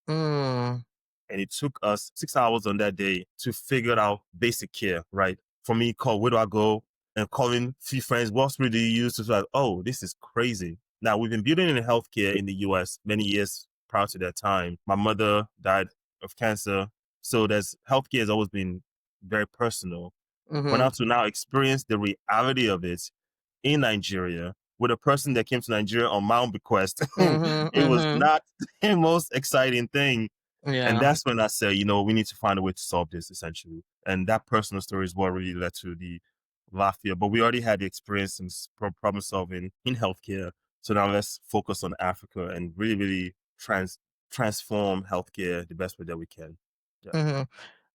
And it took us 6 hours on that day to figure out basic care, right? For me, where do I go? And calling few friends, what hospital do you use? To like, oh, this is crazy. Now, we've been building in healthcare in the US many years prior to that time. My mother died of cancer. So healthcare has always been very personal. But now to experience the reality of it in Nigeria with a person that came to Nigeria on my own bequest, it was not the most exciting thing. Yeah. And that's when I said, we need to find a way to solve this essentially. And that personal story is what really led to the Lafia. But we already had the experience in problem solving in healthcare. So now let's focus on Africa and really, really transform healthcare the best way that we can. Yeah.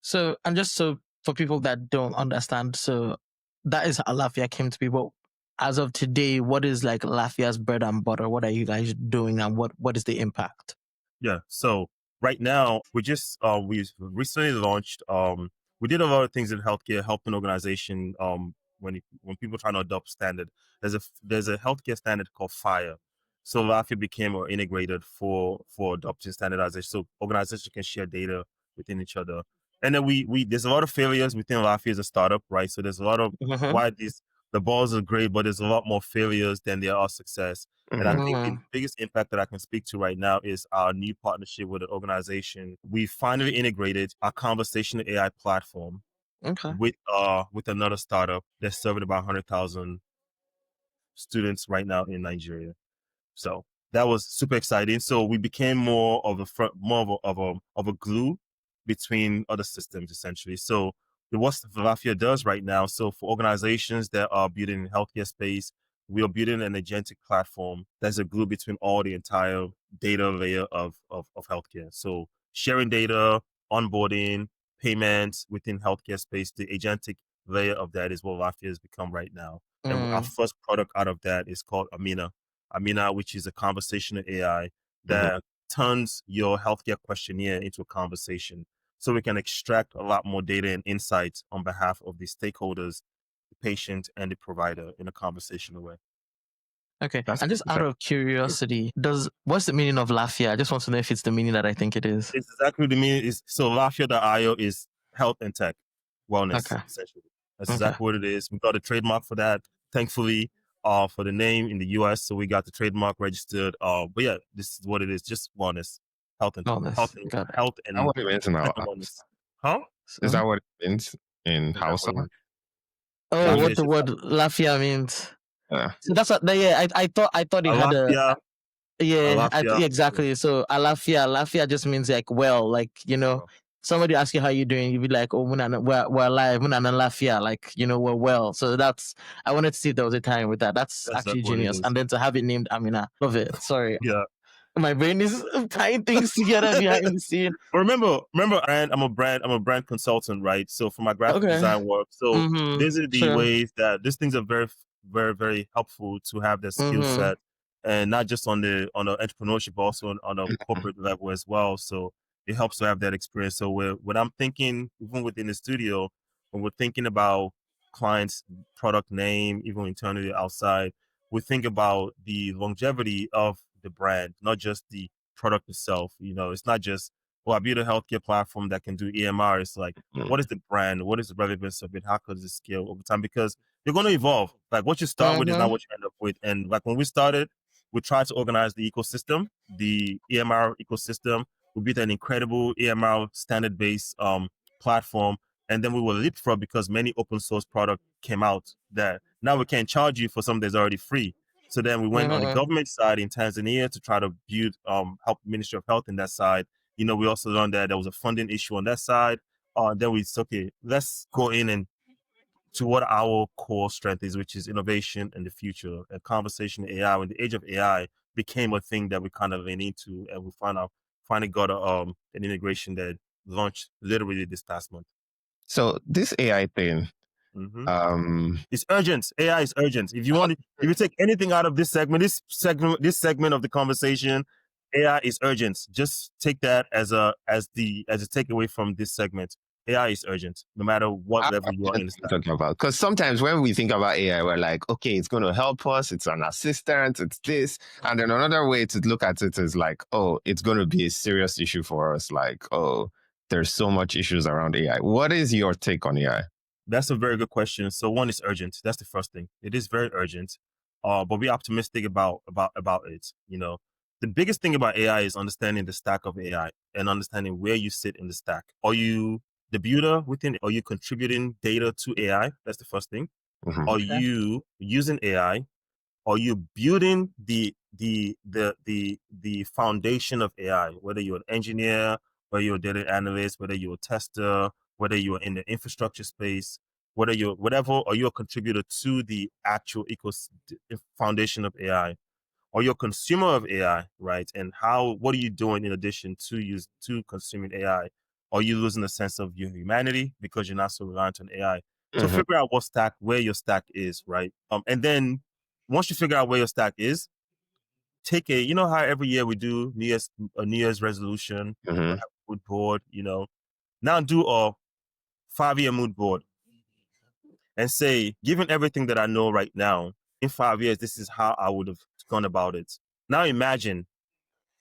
So, and just so for people that don't understand, so that is how Lafia came to be. But as of today, what is like Lafia's bread and butter? What are you guys doing, and what is the impact? Yeah. So right now we recently launched. We did a lot of things in healthcare, helping organization. When people trying to adopt standard, there's a healthcare standard called FIRE. So Lafia became more integrated for adopting standardization, so organizations can share data within each other. And then we there's a lot of failures within Lafia as a startup, right? So there's a lot of why the balls are great, but there's a lot more failures than there are success. And I think the biggest impact that I can speak to right now is our new partnership with an organization. We finally integrated our conversational AI platform with another startup that's serving about 100,000 students right now in Nigeria. So that was super exciting. So we became more of a glue between other systems essentially. So what Lafia does right now, so for organizations that are building healthcare space, we are building an agentic platform that's a glue between all the entire data layer of healthcare. So sharing data, onboarding, payments within healthcare space, the agentic layer of that is what Lafia has become right now. And our first product out of that is called Amina, which is a conversational AI that turns your healthcare questionnaire into a conversation. So we can extract a lot more data and insights on behalf of the stakeholders, the patient, and the provider in a conversational way. Okay. And just out of curiosity, what's the meaning of Lafia? I just want to know if it's the meaning that I think it is. It's exactly the meaning. So Lafia.io is health and tech, wellness, essentially. That's exactly what it is. We got a trademark for that, thankfully, for the name in the US. So we got the trademark registered. But yeah, this is what it is. Just wellness, health and wellness. health and what it means in our wellness. Huh? Is that what it means in Hausa? Oh, what the word Lafia means. Yeah. So that's what. Yeah, I thought it had a. Yeah, exactly. So Lafia just means like well, like somebody asks you how you doing, you be like, oh, we're alive, Lafia, like we're well. So I wanted to see if there was a time with that. That's actually genius. And then to have it named Amina, love it. Sorry. Yeah. My brain is tying things together behind the scene. Remember, I'm a brand consultant, right? So for my graphic design work, so these are the ways that these things are very, very, very helpful to have the skill set and not just on the entrepreneurship, but also on a corporate level as well. So it helps to have that experience. So when I'm thinking, even within the studio, when we're thinking about clients' product name, even internally outside, we think about the longevity of the brand, not just the product itself. It's not just, well, I build a healthcare platform that can do EMR. It's like, what is the brand? What is the relevance of it? How does it scale over time? Because you're going to evolve. Like what you start with is not what you end up with. And like when we started, we tried to organize the ecosystem, the EMR ecosystem. We built an incredible EMR standard-based platform. And then we were leapfrog because many open source products came out that now we can't charge you for something that's already free. So then we went on the government side in Tanzania to try to build, help Ministry of Health in that side. We also learned that there was a funding issue on that side. Then we said, okay, let's go in and to what our core strength is, which is innovation and the future. And conversation AI, when the age of AI became a thing that we kind of lean into, and we finally got an integration that launched literally this past month. So this AI thing, it's urgent. AI is urgent. If you take anything out of this segment of the conversation, AI is urgent. Just take that as a takeaway from this segment. AI is urgent, no matter what level you are in the stack. Talking about, because sometimes when we think about AI, we're like, okay, it's going to help us. It's an assistant. It's this, and then another way to look at it is like, oh, it's going to be a serious issue for us. Like, oh, there's so much issues around AI. What is your take on AI? That's a very good question. So one is urgent. That's the first thing. It is very urgent, but be optimistic about it. The biggest thing about AI is understanding the stack of AI and understanding where you sit in the stack. Are you the builder within? Are you contributing data to AI? That's the first thing. Are you using AI? Are you building the foundation of AI? Whether you're an engineer, whether you're a data analyst, whether you're a tester, whether you're in the infrastructure space, whether you're whatever, are you a contributor to the actual foundation of AI? Or you're a consumer of AI, right? And what are you doing in addition to consuming AI? Are you losing a sense of your humanity because you're not so reliant on AI? So figure out where your stack is, right? And then once you figure out where your stack is, take how every year we do a New Year's resolution, mood board, now do a 5-year mood board and say, given everything that I know right now, in 5 years, this is how I would have gone about it. Now imagine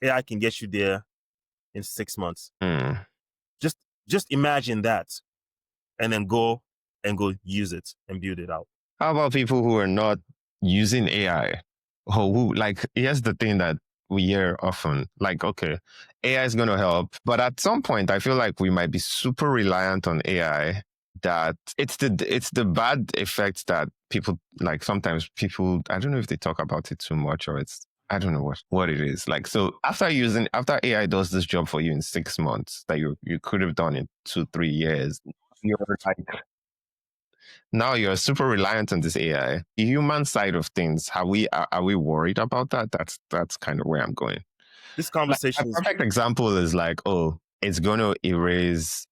AI can get you there in 6 months. Just imagine that, and then go use it and build it out. How about people who are not using AI? Here's the thing that we hear often, like, okay, AI is going to help, but at some point, I feel like we might be super reliant on AI. That it's the bad effects that people, like, sometimes people, I don't know if they talk about it too much, or I don't know what it is. Like, so after AI does this job for you in 6 months that you could have done in 2-3 years, you're like, now you're super reliant on this AI. The human side of things, are we worried about that? That's kind of where I'm going. This conversation, a perfect example is like, oh, it's going to erase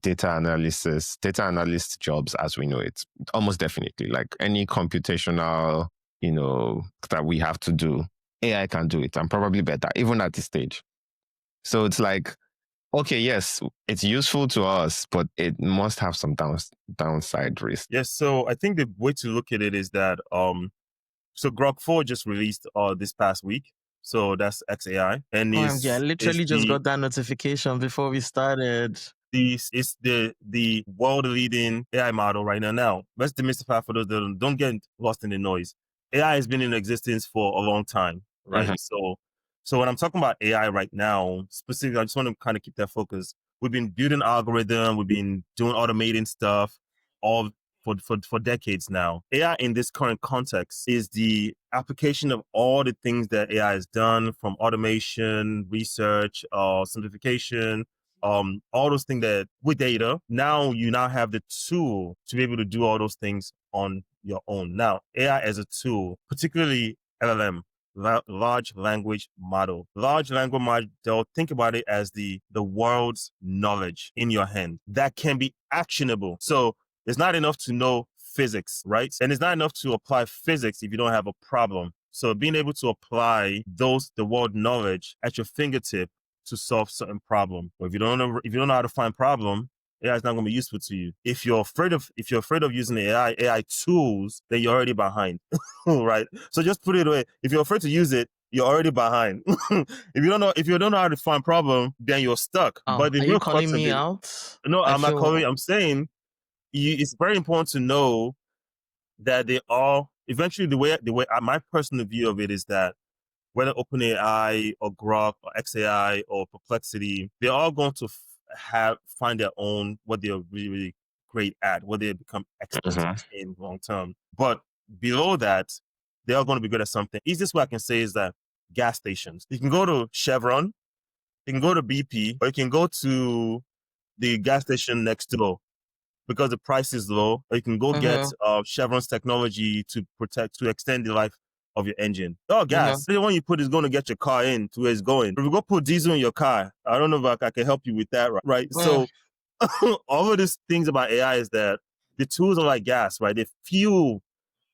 data analyst jobs as we know it. Almost definitely, like any computational, that we have to do, AI can do it, and probably better, even at this stage. So it's like, okay, yes, it's useful to us, but it must have some downside risk. Yes, so I think the way to look at it is that so Grok 4 just released this past week. So that's XAI. And I literally just got that notification before we started. It's the world leading AI model right now. Let's demystify for those that don't get lost in the noise. AI has been in existence for a long time, right? So when I'm talking about AI right now, specifically, I just want to kind of keep that focus. We've been building algorithm, we've been doing automating stuff all for decades now. AI in this current context is the application of all the things that AI has done, from automation, research, simplification, all those things that with data. Now you have the tool to be able to do all those things on your own. Now, AI as a tool, particularly LLM, large language model. Large language model, think about it as the world's knowledge in your hand that can be actionable. So it's not enough to know physics, right? And it's not enough to apply physics if you don't have a problem So being able to apply the world knowledge at your fingertip to solve certain problem. But if you don't know how to find problem, AI is not going to be useful to you. If you're afraid of using AI tools, then you're already behind, right? So just put it away. If you're afraid to use it, you're already behind. If you don't know how to find problem, then you're stuck. Oh, But the are you real calling crux of me it, out? no, I I'm not feel. calling. I'm saying it's very important to know that they all eventually the way my personal view of it is that whether OpenAI or Grok or XAI or Perplexity, they're all going to find their own what they're really, really great at, what they become experts in long term. But below that, they are going to be good at something. Easiest way I can say is that gas stations. You can go to Chevron, you can go to BP, or you can go to the gas station next door because the price is low, or you can go get Chevron's technology to extend the life of your engine. Oh, gas. The one you put is going to get your car in to where it's going. If you go put diesel in your car, I don't know if I can help you with that, right? So all of these things about AI is that the tools are like gas, right? They fuel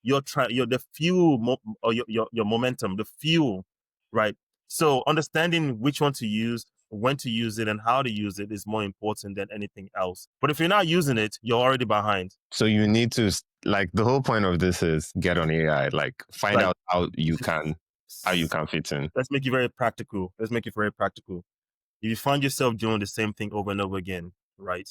the fuel or your momentum, the fuel, right? So understanding which one to use, when to use it, and how to use it is more important than anything else. But if you're not using it, you're already behind. So you need to, like, the whole point of this is get on AI, like find out how you can fit in. Let's make it very practical. If you find yourself doing the same thing over and over again, right?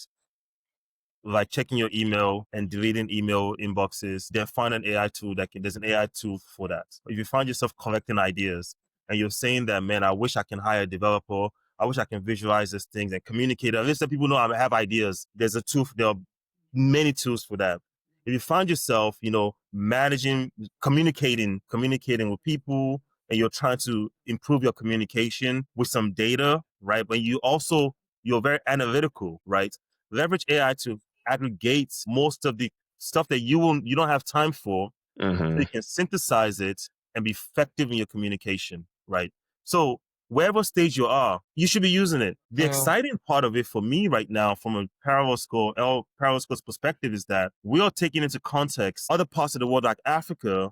Like checking your email and deleting email inboxes, then find an AI tool there's an AI tool for that. If you find yourself collecting ideas and you're saying that, man, I wish I can hire a developer, I wish I can visualize these things and communicate. At least let people know I have ideas. There's a tool. There are many tools for that. If you find yourself, managing, communicating with people, and you're trying to improve your communication with some data, right? But you're very analytical, right? Leverage AI to aggregate most of the stuff that you don't have time for, so you can synthesize it and be effective in your communication, right? So wherever stage you are, you should be using it. The exciting part of it for me right now, from a ParallelScore's perspective, is that we are taking into context other parts of the world, like Africa.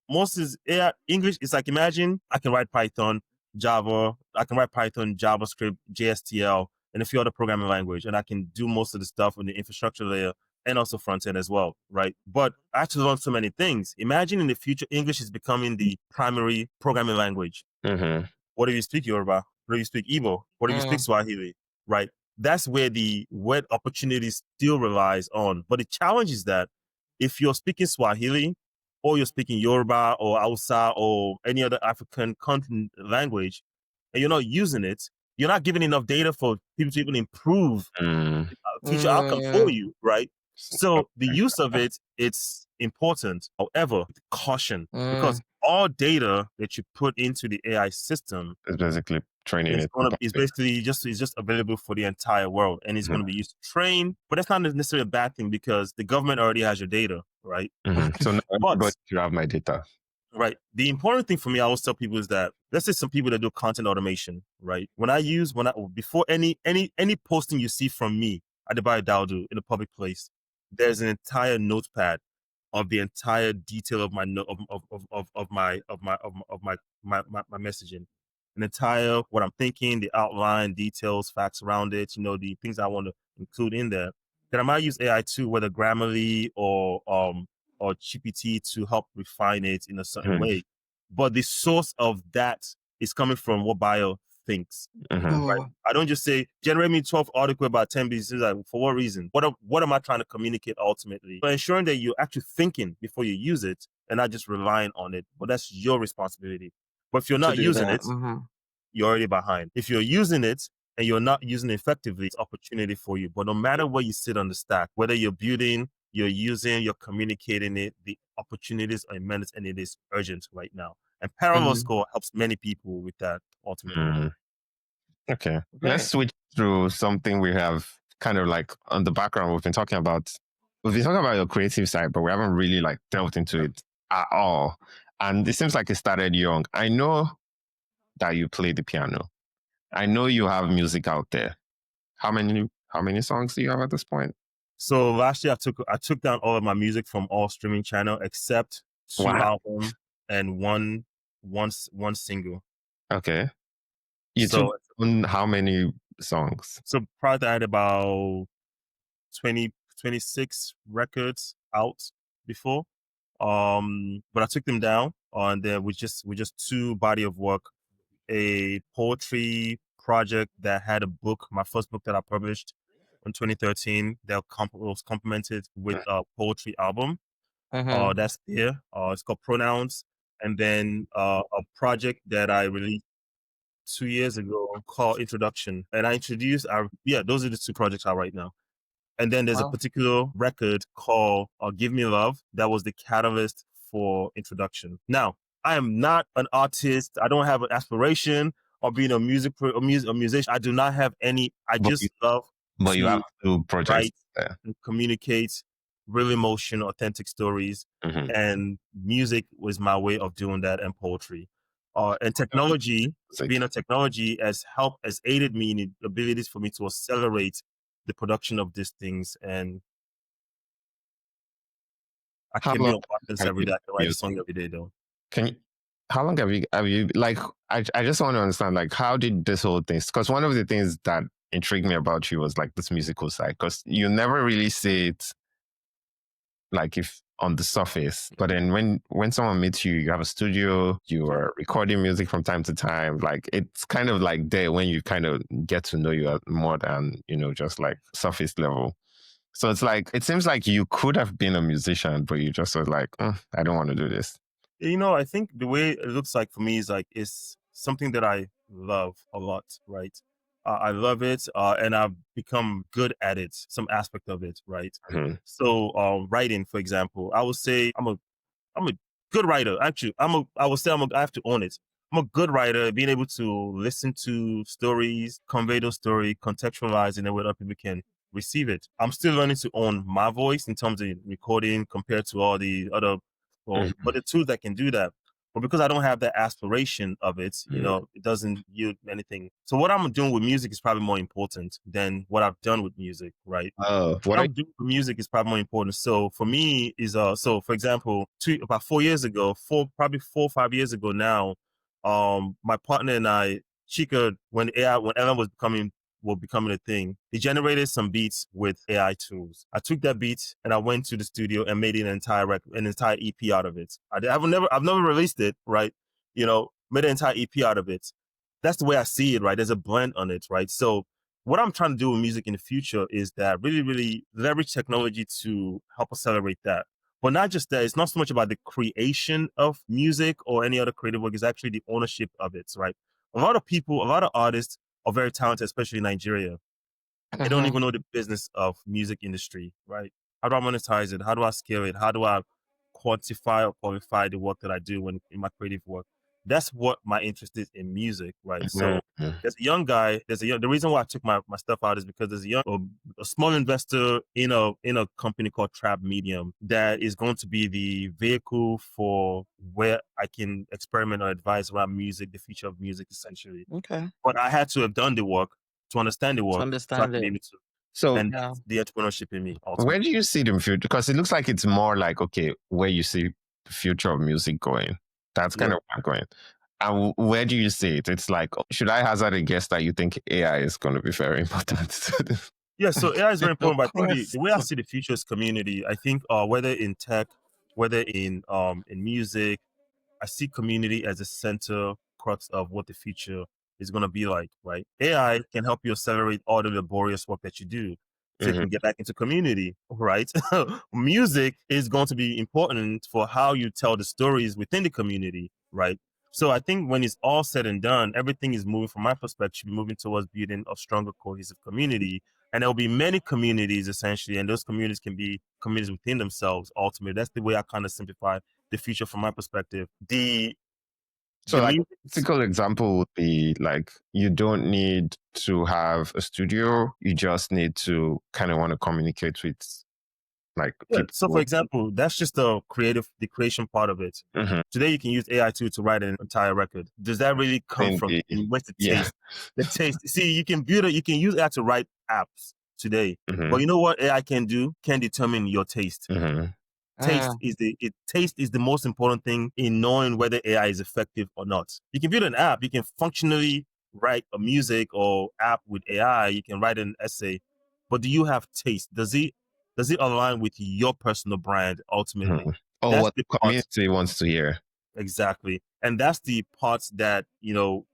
Most is AI English. It's like, imagine I can write Python, Java, I can write Python, JavaScript, JSTL, and a few other programming language, and I can do most of the stuff in the infrastructure layer and also front end as well, right? But I have to learn so many things. Imagine in the future, English is becoming the primary programming language. What if you speak Yoruba? What if you speak Igbo? What if you speak Swahili? Right? That's where the word opportunity still relies on. But the challenge is that if you're speaking Swahili, or you're speaking Yoruba or Hausa or any other African continent language, and you're not using it, you're not giving enough data for people to even improve future outcome for you, right? So the use of it's important. However, caution, because all data that you put into the AI system is basically training it. It's basically it's just available for the entire world, and it's going to be used to train. But that's not necessarily a bad thing, because the government already has your data, right? So now everybody should have my data. Right. The important thing for me, I always tell people, is that let's say some people that do content automation, right? Before any posting you see from me, Adebayo Dawodu, in a public place, there's an entire notepad of the entire detail of my my messaging, an entire what I'm thinking, the outline, details, facts around it, the things I want to include in there. Then I might use AI too, whether Grammarly or GPT, to help refine it in a certain way. But the source of that is coming from what Bayo thinks. Right? I don't just say, generate me 12 articles about 10 businesses. Like, for what reason? What am I trying to communicate ultimately? But ensuring that you're actually thinking before you use it and not just relying on it. But that's your responsibility. But if you're not using it, you're already behind. If you're using it and you're not using it effectively, it's opportunity for you. But no matter where you sit on the stack, whether you're building, you're using, you're communicating it, the opportunities are immense, and it is urgent right now. And ParallelScore helps many people with that ultimately. Okay. Let's switch to something we have kind of like on the background. We've been talking about your creative side, but we haven't really like delved into it at all. And it seems like it started young. I know that you play the piano. I know you have music out there. How many songs do you have at this point? So last year I took down all of my music from all streaming channel except 2 albums and one single. Okay. You took So on how many songs? so prior to that, I had about 26 records out before. But I took them down, and then with just two body of work, a poetry project that had a book, my first book that I published in 2013, that was complemented with a poetry album. Mm-hmm. That's there. It's called Pronouns. And then a project that I released 2 years ago called Introduction. And I introduced those are the two projects out right now. And then there's a Wow. particular record called Give Me Love that was the catalyst for Introduction. Now, I am not an artist. I don't have an aspiration of being a musician. I do not have any. I But just love But you have to two projects write there. and communicate real emotion, authentic stories. Mm-hmm. And music was my way of doing that, and poetry. And technology, being a technology, has aided me in the abilities for me to accelerate the production of these things. And I How can be long on partners have every you day. I can write a used? song every day, though. Can you? How long have you like? I just want to understand like how did this whole thing? Because one of the things that intrigued me about you was like this musical side. Because you never really see it like if on the surface, but then when someone meets you, you have a studio, you are recording music from time to time. Like it's kind of like there when you kind of get to know you more than just like surface level. So it's like it seems like you could have been a musician, but you just was like, I don't want to do this. I think the way it looks like for me is like it's something that I love a lot, right? I love it, and I've become good at it, some aspect of it, right? Mm-hmm. So, writing, for example, I would say I'm a good writer. Actually, I would say I have to own it. I'm a good writer, being able to listen to stories, convey those stories, contextualize in a way that people can receive it. I'm still learning to own my voice in terms of recording compared to all the other, but the tools that can do that. But because I don't have that aspiration of it, it doesn't yield anything. So what I'm doing with music is probably more important than what I've done with music, right? Oh, What I'm doing for music is probably more important. So for me is so for example, about 4 years ago, probably 4 or 5 years ago now, my partner and I, Chica, when LM was becoming a thing, he generated some beats with AI tools. I took that beat and I went to the studio and made an entire EP out of it. I've never released it, right? Made an entire EP out of it. That's the way I see it, right? There's a blend on it, right? So what I'm trying to do with music in the future is that really, really leverage technology to help accelerate that. But not just that, it's not so much about the creation of music or any other creative work, it's actually the ownership of it, right? A lot of artists are very talented, especially in Nigeria. They don't even know the business of music industry, right? How do I monetize it? How do I scale it? How do I quantify or qualify the work that I do in my creative work? That's what my interest is in music, right? So there's a young guy, the reason why I took my stuff out is because there's a small investor in a company called Trap Medium that is going to be the vehicle for where I can experiment or advise around music, the future of music essentially. Okay. But I had to have done the work to understand the work, so I understand can be it. able to. So And that's the entrepreneurship in me. Ultimately. where do you see the future? Because it looks like it's more like, okay, where you see the future of music going. That's kind of where I'm going. And where do you see it? It's like, should I hazard a guess that you think AI is going to be very important? Yeah, so AI is very important, but I think course. the way I see the future is community. I think whether in tech, whether in music, I see community as a center crux of what the future is going to be like, right? AI can help you accelerate all the laborious work that you do so you can get back into community, right? Music is going to be important for how you tell the stories within the community, right? So I think when it's all said and done, everything is moving, from my perspective, moving towards building a stronger, cohesive community. And there will be many communities essentially, and those communities can be communities within themselves ultimately. That's the way I kind of simplify the future from my perspective. So like a typical example would be like, you don't need to have a studio. You just need to kind of want to communicate with like people. So for example, that's just the creation part of it. Today you can use AI to write an entire record. Does that really come from what's the taste? The taste. See, you can use AI to write apps today. But you know what AI can do? Can determine your taste. taste is the most important thing in knowing whether AI is effective or not. You can build an app, you can functionally write a music or app with AI, you can write an essay, but do you have taste? Does it align with your personal brand ultimately? Or That's what the the part. community wants to hear. Exactly. And that's the parts that, you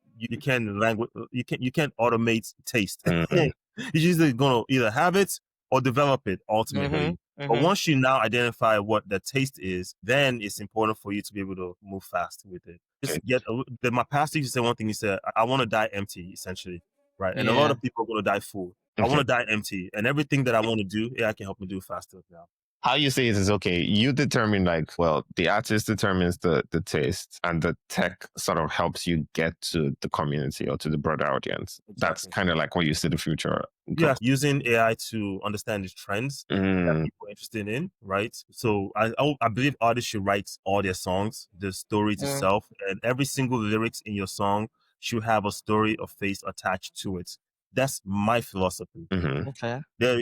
can't automate taste. Mhm. You're just gonna either have it or develop it ultimately. But Mm-hmm. once you now identify what the taste is, then it's important for you to be able to move fast with it. Just Okay. my pastor used to say one thing. He said, "I want to die empty," essentially, right? And a lot Yeah. of people are going to die full. I want to die empty, and everything that I want to do, AI can help me do faster now. How you say it is okay. You determine the artist determines the taste and the tech sort of helps you get to the community or to the broader audience. That's Exactly. kind of like what you see the future Yeah, goes. using AI to understand the trends that people are interested in, right? So I believe artists should write all their songs, the stories itself, and every single lyrics in your song should have a story or face attached to it. That's my philosophy. Okay. There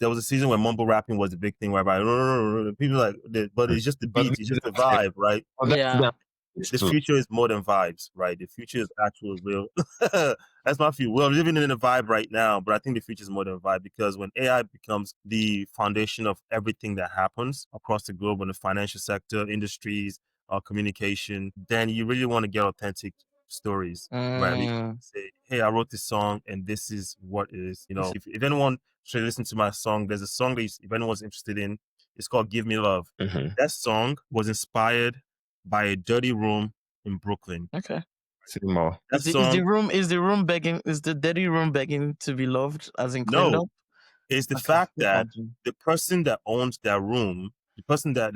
was a season where mumble rapping was a big thing, whereby people like, but it's just the But beat, it's just the vibe, right? Yeah. The future is more than vibes, right? The future is actual real. That's my view. We're living in a vibe right now, but I think the future is more than a vibe because when AI becomes the foundation of everything that happens across the globe in the financial sector, industries, communication, then you really want to get authentic stories, right? You say, hey, I wrote this song and this is what it is. If anyone should listen to my song, there's a song that if anyone's interested in, it's called Give Me Love. That song was inspired by a dirty room in Brooklyn. Okay. See more. That Is the song, dirty room begging to be loved as in cleaned no, up? is the Okay. fact No that problem. the person that owns that room, the person that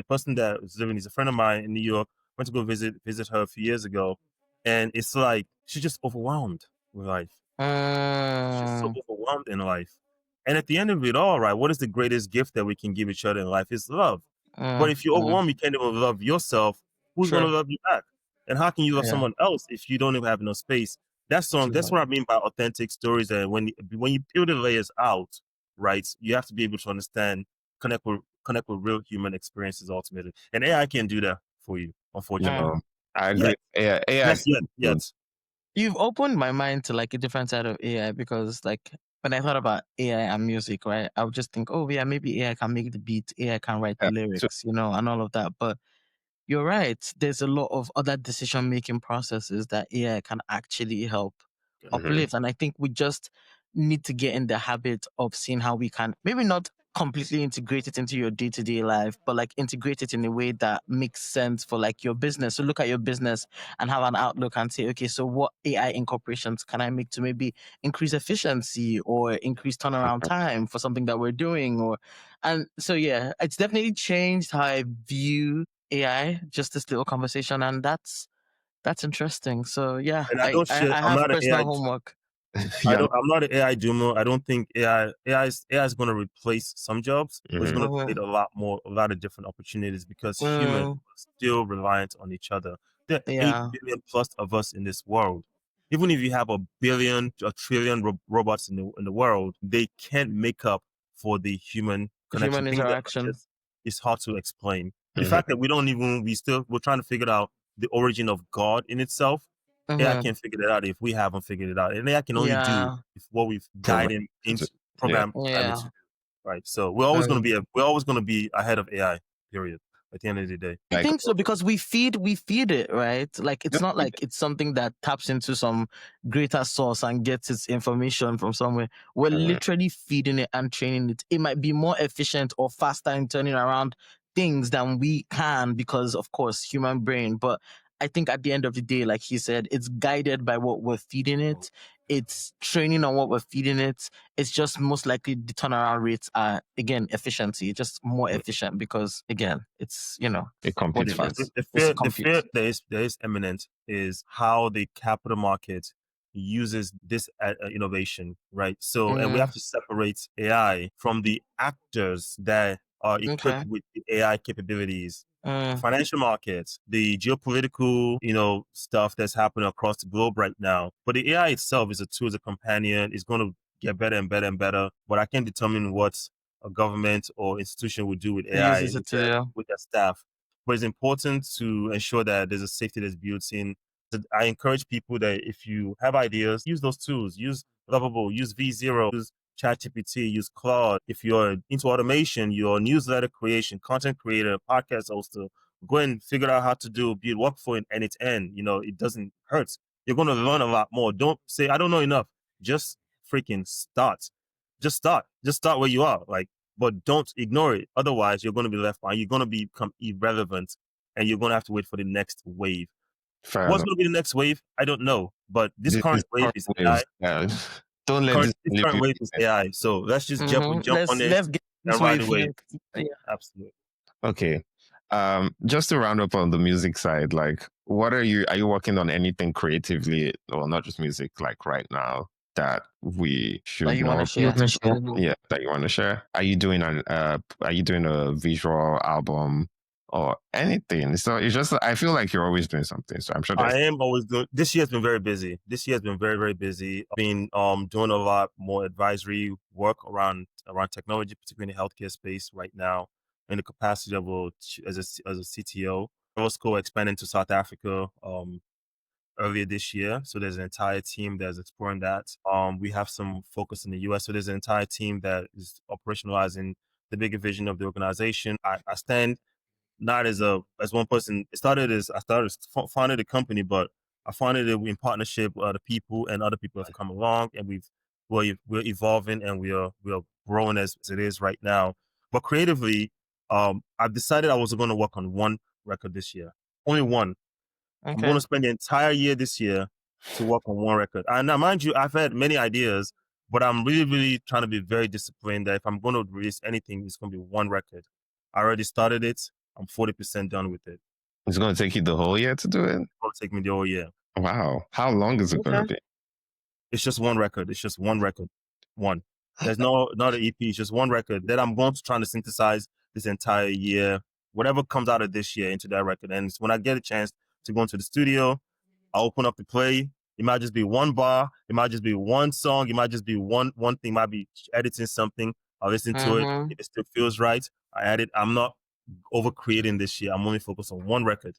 is living, is a friend of mine in New York. Went to go visit her a few years ago, and it's like she's just overwhelmed with life. She's just so overwhelmed in life. And at the end of it all, right, what is the greatest gift that we can give each other in life? Is love. But if you're overwhelmed, you can't even love yourself. Who's going to True. love you back? And how can you love Yeah. someone else if you don't even have enough space? That song, that's what I mean by authentic stories. And when you peel the layers out, right, you have to be able to understand, connect with real human experiences ultimately. And AI can do that for you, unfortunately. No, I agree. Yet. AI Yes, yet. You've opened my mind to like a different side of AI because like when I thought about AI and music, right, I would just think, oh yeah, maybe AI can make the beat, AI can write the lyrics, and all of that. But you're right. There's a lot of other decision making processes that AI can actually help uplift. And I think we just need to get in the habit of seeing how we can maybe not completely integrate it into your day to day life, but like integrate it in a way that makes sense for like your business. So look at your business and have an outlook and say, okay, so what AI incorporations can I make to maybe increase efficiency or increase turnaround time for something that we're doing? And so, yeah, it's definitely changed how I view AI, just this little conversation, and that's interesting. So yeah, And I don't share. I I'm have not an AI. personal homework. Yeah. I'm not an AI doomer. I don't think AI is going to replace some jobs, but it's going to create a lot of different opportunities because humans are still reliant on each other. There are Yeah. 8 billion plus of us in this world. Even if you have a trillion robots in the world, they can't make up for the human connection. Human Things that interaction. it's hard to explain. The fact that we're trying to figure out the origin of God in itself. AI can't figure that out if we haven't figured it out. And AI can only do Yeah. if what we've Program. guided into Yeah. program it to Yeah. do. Right. So we're always gonna be ahead of AI, period. At the end of the day. I think so because we feed it, right? Like it's Yep. not like it's something that taps into some greater source and gets its information from somewhere. We're literally feeding it and training it. It might be more efficient or faster in turning around things than we can because of course human brain. But I think at the end of the day, like he said, it's guided by what we're feeding it. It's training on what we're feeding it. It's just most likely the turnaround rates are again efficiency, just more efficient because again, it's It what competes it fast. is. The It's fear, a the compute. fear that is imminent is how the capital market uses this innovation, right? So, and we have to separate AI from the actors that are equipped Okay. with the AI capabilities. The Mm, financial markets, the geopolitical, stuff that's happening across the globe right now. But the AI itself is a tool, is a companion. It's going to get better and better and better. But I can't determine what's a government or institution would do with He AI uses it to, yeah. with their staff. But it's important to ensure that there's a safety that's built in. I encourage people that if you have ideas, use those tools. Use Lovable, use V0, use ChatGPT, use Claude. If you're into automation, your newsletter creation, content creator, podcast hoster, go and figure out how to build workflow in end to end. It doesn't hurt. You're going to learn a lot more. Don't say, I don't know enough. Just freaking start. Just start. Just start where you are. But don't ignore it. Otherwise, you're going to be left behind. You're going to become irrelevant and you're going to have to wait for the next wave. Fair What's enough. going to be the next wave? I don't know. But this This current wave current is wave, AI. yeah. Don't let this This leave current you. wave is AI. So let's just jump on it Let's get this and ride wave away. here. Absolutely. Okay. Just to round up on the music side, like, are you working on anything creatively, or not just music, like right now, that we should That you want know? to share? Yeah, that you want to share. Are you doing a visual album or anything? So it's just, I feel like you're always doing something. So I'm sure I am always doing. This year has been very busy. This year has been very, very busy. I've been doing a lot more advisory work around technology, particularly in the healthcare space right now, in the capacity of as a CTO. ParallelScore expanding to South Africa earlier this year. So there's an entire team that's exploring that. We have some focus in the US. So there's an entire team that is operationalizing the bigger vision of the organization. I stand not as one person. Founded the company, but I founded it in partnership with other people, and other people have come along, and we're evolving, and we're growing as it is right now. But creatively, I've decided I was going to work on one record this year, only one. I'm going to spend the entire year this year to work on one record. And now, mind you, I've had many ideas, but I'm really, really trying to be very disciplined that if I'm going to release anything, it's going to be one record. I already started it. I'm 40% done with it. It's going to take you the whole year to do it? It's going to take me the whole year. Wow. How long is it going to be? It's just one record. It's just one record. One. There's not an EP. It's just one record that I'm going to try to synthesize this entire year, whatever comes out of this year into that record. And when I get a chance to go into the studio, I'll open up the play. It might just be one bar. It might just be one song. It might just be one thing. It might be editing something. I'll listen to it. If it still feels right, I add it. I'm not over creating this year. I'm only focused on one record.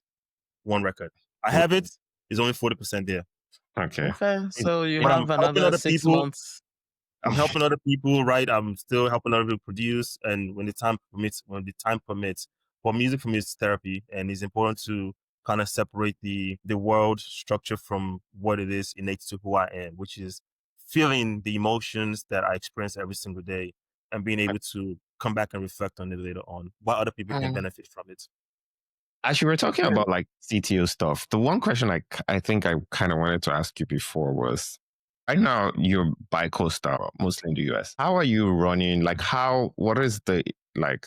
One record. I have it. It's only 40% there. Okay. So you have another 6 months. I'm helping other people, right? I'm still helping other people produce, and when the time permits, for music for me is therapy, and it's important to kind of separate the world structure from what it is innate to who I am, which is feeling the emotions that I experience every single day and being able to come back and reflect on it later on, while other people can benefit from it. As you were talking about like CTO stuff, the one question I think I kind of wanted to ask you before was, right now you're bi-coastal, mostly in the US. How are you running? What is the, like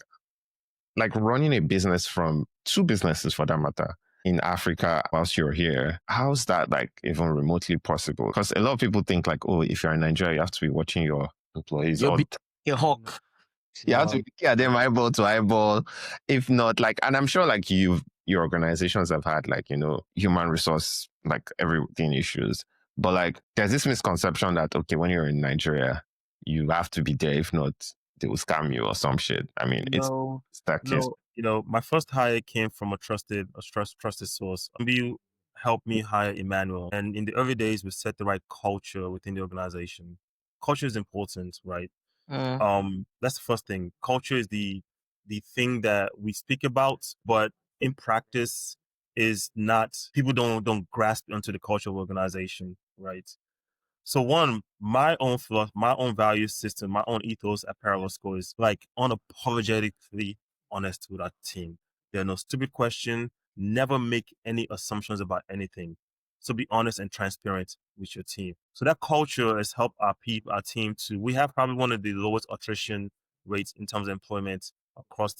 running a business from two businesses for that matter in Africa whilst you're here? How's that even remotely possible? Because a lot of people think if you're in Nigeria, you have to be watching your employees. You'll be a hawk. You have to look at them eyeball to eyeball. If not, and I'm sure your organizations have had human resource, everything issues. But there's this misconception that, okay, when you're in Nigeria, you have to be there. If not, they will scam you or some shit. I mean, it's that case. My first hire came from a trusted source. You helped me hire Emmanuel. And in the early days, we set the right culture within the organization. Culture is important, right? That's the first thing. Culture is the thing that we speak about, but in practice is not, people don't grasp onto the culture of organization, right? So one, my own value system, my own ethos at ParallelScore is unapologetically honest with our team. There are no stupid questions. Never make any assumptions about anything. So be honest and transparent with your team. So that culture has helped our team to, we have probably one of the lowest attrition rates in terms of employment across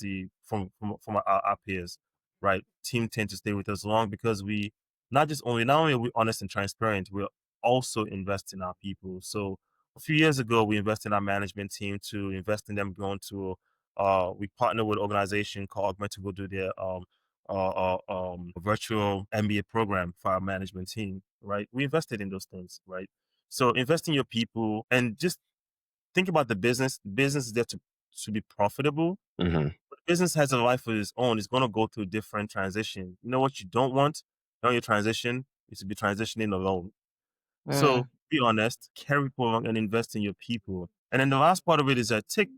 from our peers, right? Team tend to stay with us long because we not only are we honest and transparent, we're also invest in our people. So a few years ago, we invested in our management team to invest in them going to, we partnered with an organization called Augment to go do their virtual MBA program for our management team, right? We invested in those things, right? So invest in your people and just think about the business. The business is there to be profitable. Mm-hmm. But the business has a life of its own. It's going to go through different transition. You know what you don't want on your transition is to be transitioning alone. So be honest, carry people along and invest in your people. And then the last part of it is that take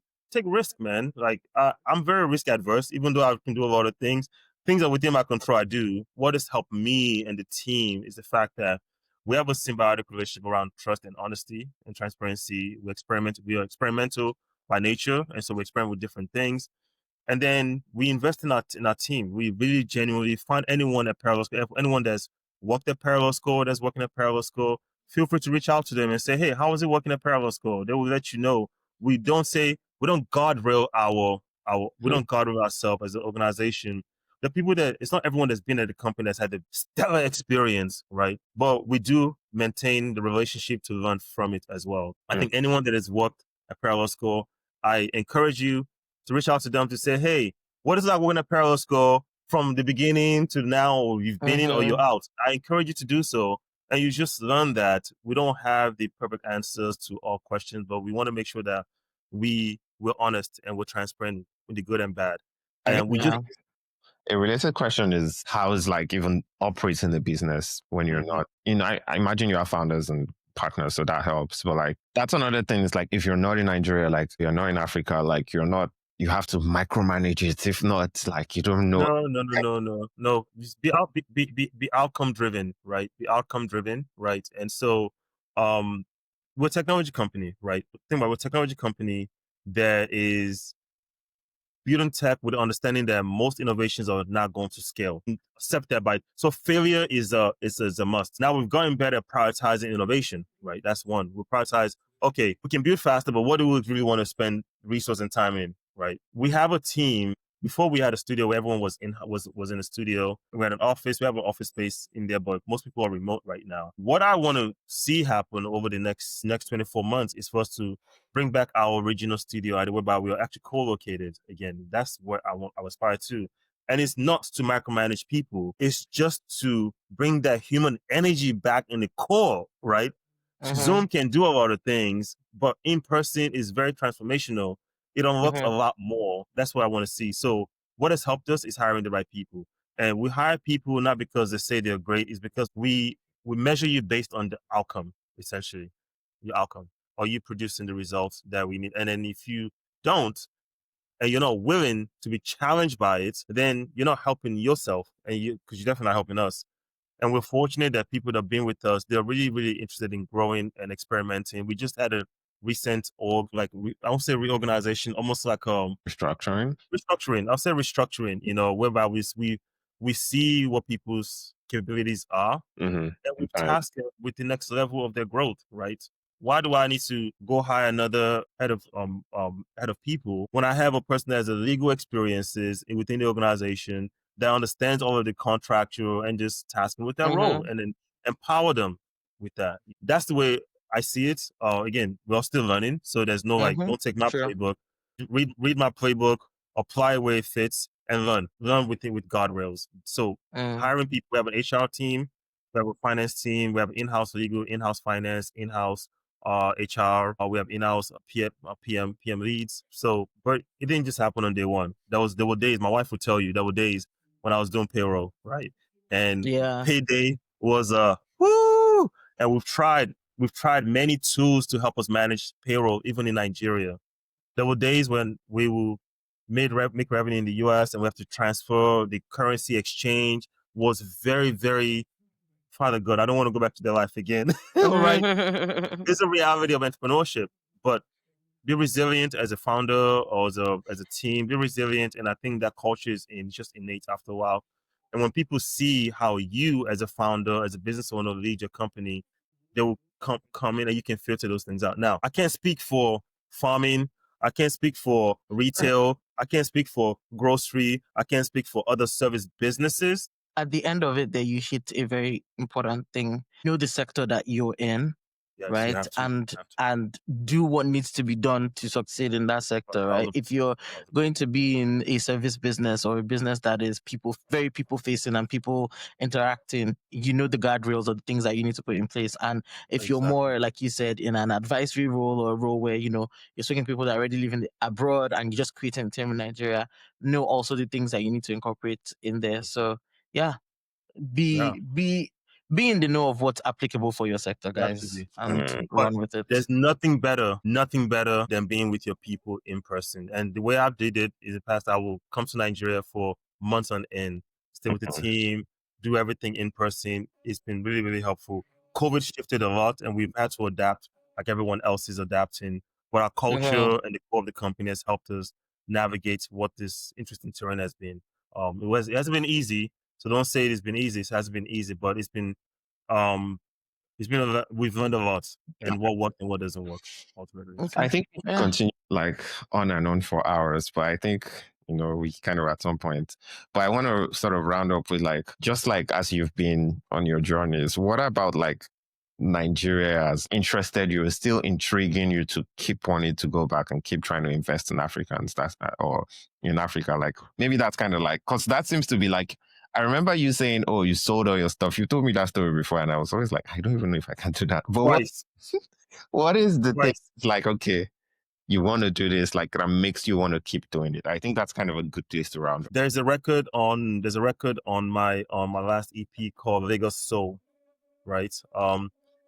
risk, man. Like I'm very risk adverse, even though I can do a lot of things. Things are within my control. I do. What has helped me and the team is the fact that we have a symbiotic relationship around trust and honesty and transparency. We are experimental by nature, and so we experiment with different things. And then we invest in our team. We really genuinely find anyone at ParallelScore, anyone that's worked at ParallelScore, that's working at ParallelScore, feel free to reach out to them and say, hey, how is it working at ParallelScore? They will let you know. We don't guardrail ourselves as an organization. The people it's not everyone that's been at the company that's had the stellar experience, right? But we do maintain the relationship to learn from it as well. I think anyone that has worked at ParallelScore, I encourage you to reach out to them to say, hey, what is it like working at ParallelScore from the beginning to now, or you've been in or you're out? I encourage you to do so. And you just learn that we don't have the perfect answers to all questions, but we want to make sure that we're honest and we're transparent with the good and bad. And we just a related question is how is like even operating the business when you're not, I imagine you are founders and partners, so that helps. But like, that's another thing is like, if you're not in Nigeria, like you're not in Africa, like you have to micromanage it. If not, like you don't know. No. Just be outcome driven, right? Be outcome driven, right? And so, we're a technology company, right? Think about we're a technology company that is building tech with the understanding that most innovations are not going to scale. Accept that so failure is a must. Now we've gotten better at prioritizing innovation, right? That's one. We prioritize, okay, we can build faster, but what do we really want to spend resource and time in, right? We have a team. Before we had a studio where everyone was in a studio. We had an office. We have an office space in there, but most people are remote right now. What I want to see happen over the next 24 months is for us to bring back our original studio idea whereby we are actually co-located again. That's what I aspire to. And it's not to micromanage people. It's just to bring that human energy back in the core, right? Zoom can do a lot of things, but in person is very transformational. It unlocks a lot more. That's what I want to see. So what has helped us is hiring the right people. And we hire people not because they say they're great, it's because we measure you based on the outcome, essentially, your outcome. Are you producing the results that we need? And then if you don't, and you're not willing to be challenged by it, then you're not helping yourself, and because you're definitely not helping us. And we're fortunate that people that have been with us, they're really, really interested in growing and experimenting. We just had a recent I won't say reorganization, almost like Restructuring. I'll say restructuring. Whereby we see what people's capabilities are, and we task them with the next level of their growth, right? Why do I need to go hire another head of people when I have a person that has a legal experiences within the organization that understands all of the contractual and just task them with that role and then empower them with that? That's the way I see it. Again, we're all still learning, so there's no don't take my playbook, read my playbook, apply where it fits, and learn with it with guardrails. So hiring people, we have an HR team, we have a finance team, we have in-house legal, in-house finance, in-house HR. We have in-house PM leads. So, but it didn't just happen on day one. There were days. My wife would tell you there were days when I was doing payroll, right? And payday was woo. And we've tried many tools to help us manage payroll, even in Nigeria. There were days when we will make revenue in the US and we have to transfer. The currency exchange was very, very, Father God, I don't want to go back to their life again. All right. It's a reality of entrepreneurship, but be resilient as a founder or as a team. Be resilient, and I think that culture is just innate after a while. And when people see how you, as a founder, as a business owner, lead your company, they will come in, and you can filter those things out. Now, I can't speak for farming. I can't speak for retail. I can't speak for grocery. I can't speak for other service businesses. At the end of it, you hit a very important thing. Know the sector that you're in. Yes, you right? have to. And You have to. and do what needs to be done to succeed in that sector, right? If you're 1,000%. going to be in a service business or a business that is very people facing and people interacting, you know the guardrails or the things that you need to put in place. And if you're Exactly. more, like you said, in an advisory role or a role where you're speaking to people that already live abroad and you just create a team in Nigeria, know also the things that you need to incorporate in there. So yeah, Yeah. be in the know of what's applicable for your sector, guys, Absolutely. and But run with it. there's nothing better than being with your people in person. And the way I did it in the past, I will come to Nigeria for months on end, stay with the team, do everything in person. It's been really, really helpful. COVID shifted a lot and we've had to adapt like everyone else is adapting. But our culture and the core of the company has helped us navigate what this interesting terrain has been. It hasn't been easy. So don't say it's been easy. It hasn't been easy, but um, it's been a lot, we've learned a lot and what worked and what doesn't work ultimately. Okay. I think we Yeah. continue like on and on for hours, but I think we kind of at some point. But I want to sort of round up with like just like as you've been on your journeys, what about like Nigeria has interested you, is still intriguing you to keep wanting to go back and keep trying to invest in Africans or in Africa? Like maybe that's kind of like, because that seems to be like, I remember you saying, oh, you sold all your stuff. You told me that story before, and I was always like, I don't even know if I can do that. But what is the thing? It's like, okay, you want to do this, like that makes you want to keep doing it. I think that's kind of a good place to round. There's a record on my last EP called Lagos Soul, right?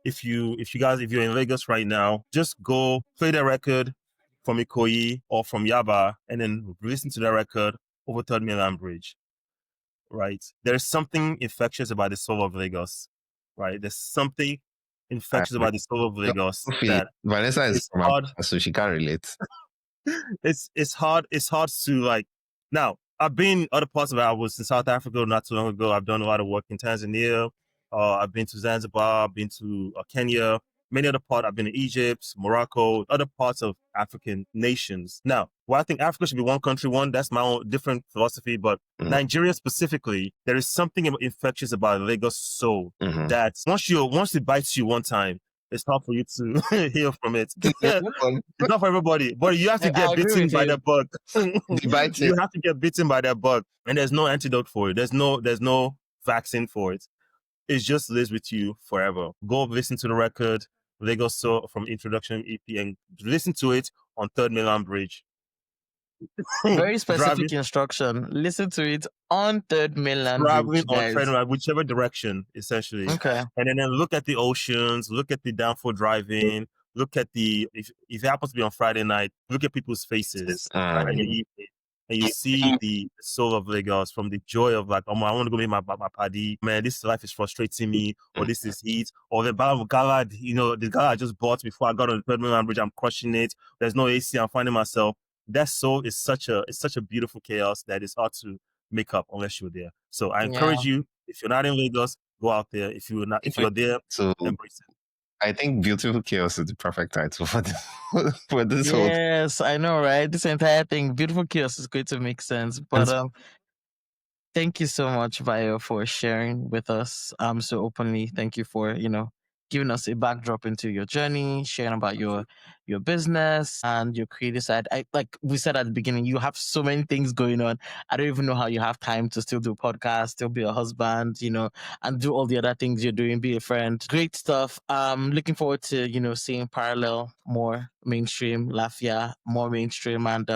If you're in Lagos right now, just go play the record from Ikoyi or from Yaba and then listen to the record over Third Mainland Bridge, right? There's something infectious about the soul of Lagos, right? There's something infectious about the soul of Lagos that Vanessa is it's from hard. so she can't relate. It's hard to like. Now I've been other parts of it. I was in South Africa not too long ago. I've done a lot of work in Tanzania. I've been to Zanzibar. I've been to Kenya. Many other parts. I've been to Egypt, Morocco, other parts of African nations. Now, well, I think Africa should be one country, one. That's my own different philosophy. But Nigeria specifically, there is something infectious about Lagos soul that once it bites you one time, it's hard for you to heal from it. It's not for everybody, but you have to get bitten by the bug. You have to get bitten by that bug, and there's no antidote for it. There's no vaccine for it. It just lives with you forever. Go listen to the record, Lagos Soul from Introduction EP, and listen to it on Third Mainland Bridge. Very specific instruction. Listen to it on Third Mainland Bridge, guys. On Third, whichever direction, essentially. Okay. And then look at the oceans, look at the downfall driving, look at if it happens to be on Friday night, look at people's faces right in the evening. And you see the soul of Lagos from the joy of like, oh, I want to go meet my paddy. Man, this life is frustrating me, or this is heat, or the gala, the gala I just bought before I got on the Third Mainland Bridge, I'm crushing it. There's no AC, I'm finding myself. That soul is such a beautiful chaos that is hard to make up unless you're there. So I encourage you, if you're not in Lagos, go out there. If you're there, embrace it. I think Beautiful Chaos is the perfect title for this whole. Yes, I know, right? This entire thing, Beautiful Chaos, is going to make sense. But thank you so much, Bayo, for sharing with us so openly. Thank you for giving us a backdrop into your journey, sharing about your business and your creative side. Like we said at the beginning, you have so many things going on. I don't even know how you have time to still do podcasts, still be a husband, and do all the other things you're doing, be a friend. Great stuff. Looking forward to, seeing Parallel more mainstream, Lafia more mainstream, and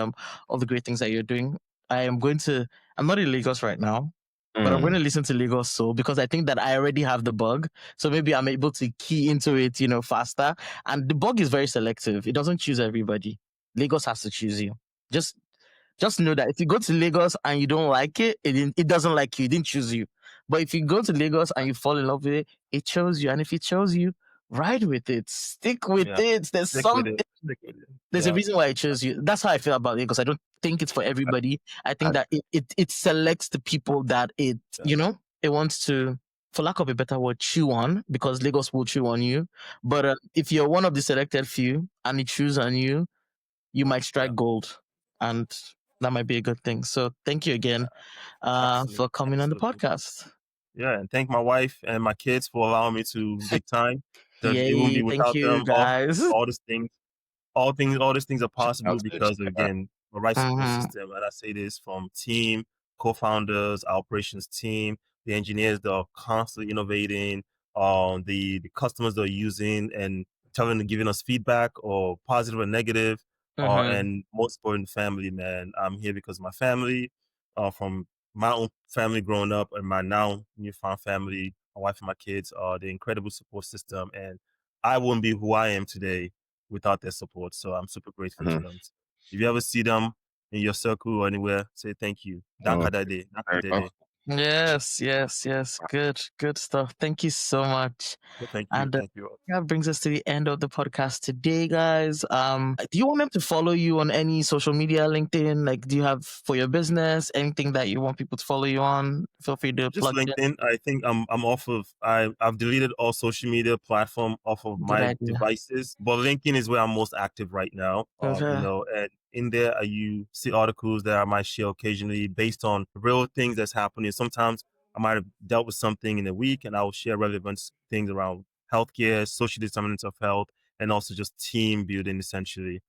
all the great things that you're doing. I'm not in Lagos right now, but I'm going to listen to Lagos Soul because I think that I already have the bug. So maybe I'm able to key into it, faster. And the bug is very selective. It doesn't choose everybody. Lagos has to choose you. Just know that if you go to Lagos and you don't like it, it doesn't like you. It didn't choose you. But if you go to Lagos and you fall in love with it, it chose you. And if it chose you, ride with it. Stick with it. There's a reason why I chose you. That's how I feel about Lagos. I don't think it's for everybody. I think that it selects the people that it wants to, for lack of a better word, chew on, because Lagos will chew on you. But if you're one of the selected few and it chews on you, you might strike gold, and that might be a good thing. So thank you again for coming on the podcast. Yeah, and thank my wife and my kids for allowing me to make time. Because it won't be Yay! Thank without you, them. guys. All these things, all these things are Shout possible out to because of, again, the right support Mm-hmm. system. And I say this from team, co-founders, our operations team, the engineers that are constantly innovating, the customers that are using and giving us feedback or positive or negative, Mm-hmm. and most important, family, man. I'm here because of my family, from my own family growing up and my now newfound family, my wife and my kids, the incredible support system. And I wouldn't be who I am today without their support. So I'm super grateful to Mhm. them. If you ever see them in your circle or anywhere, say thank you. Oh, Dankadade. very well. Dankadede. Yes. Good stuff. Thank you so much. Well, thank you. And Thank you. that brings us to the end of the podcast today, guys. Do you want them to follow you on any social media, LinkedIn? Like, do you have for your business anything that you want people to follow you on? Feel free to Just plug it in. LinkedIn. I think I'm off of. I've deleted all social media platform off of Good my idea. devices, but LinkedIn is where I'm most active right now. Okay. And in there, you see articles that I might share occasionally based on real things that's happening. Sometimes I might have dealt with something in a week, and I will share relevant things around healthcare, social determinants of health, and also just team building. Essentially,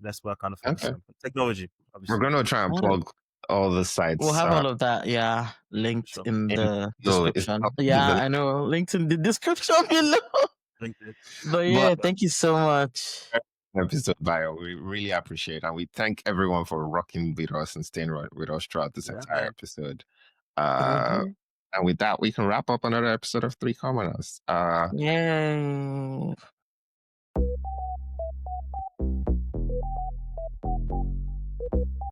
that's what I kind of focus Okay. on. Technology, We're obviously. going to try and Got it. plug all the We'll sites have all of that, linked Sure. in in the below. It's description. up in Yeah, the I know. Linked in the description below. LinkedIn. But but yeah, thank you so much. episode Bio. We really appreciate and we thank everyone for rocking with us and staying with us throughout this Yeah, entire man. episode. Mhm. And with that, we can wrap up another episode of Three Commoners. Yay.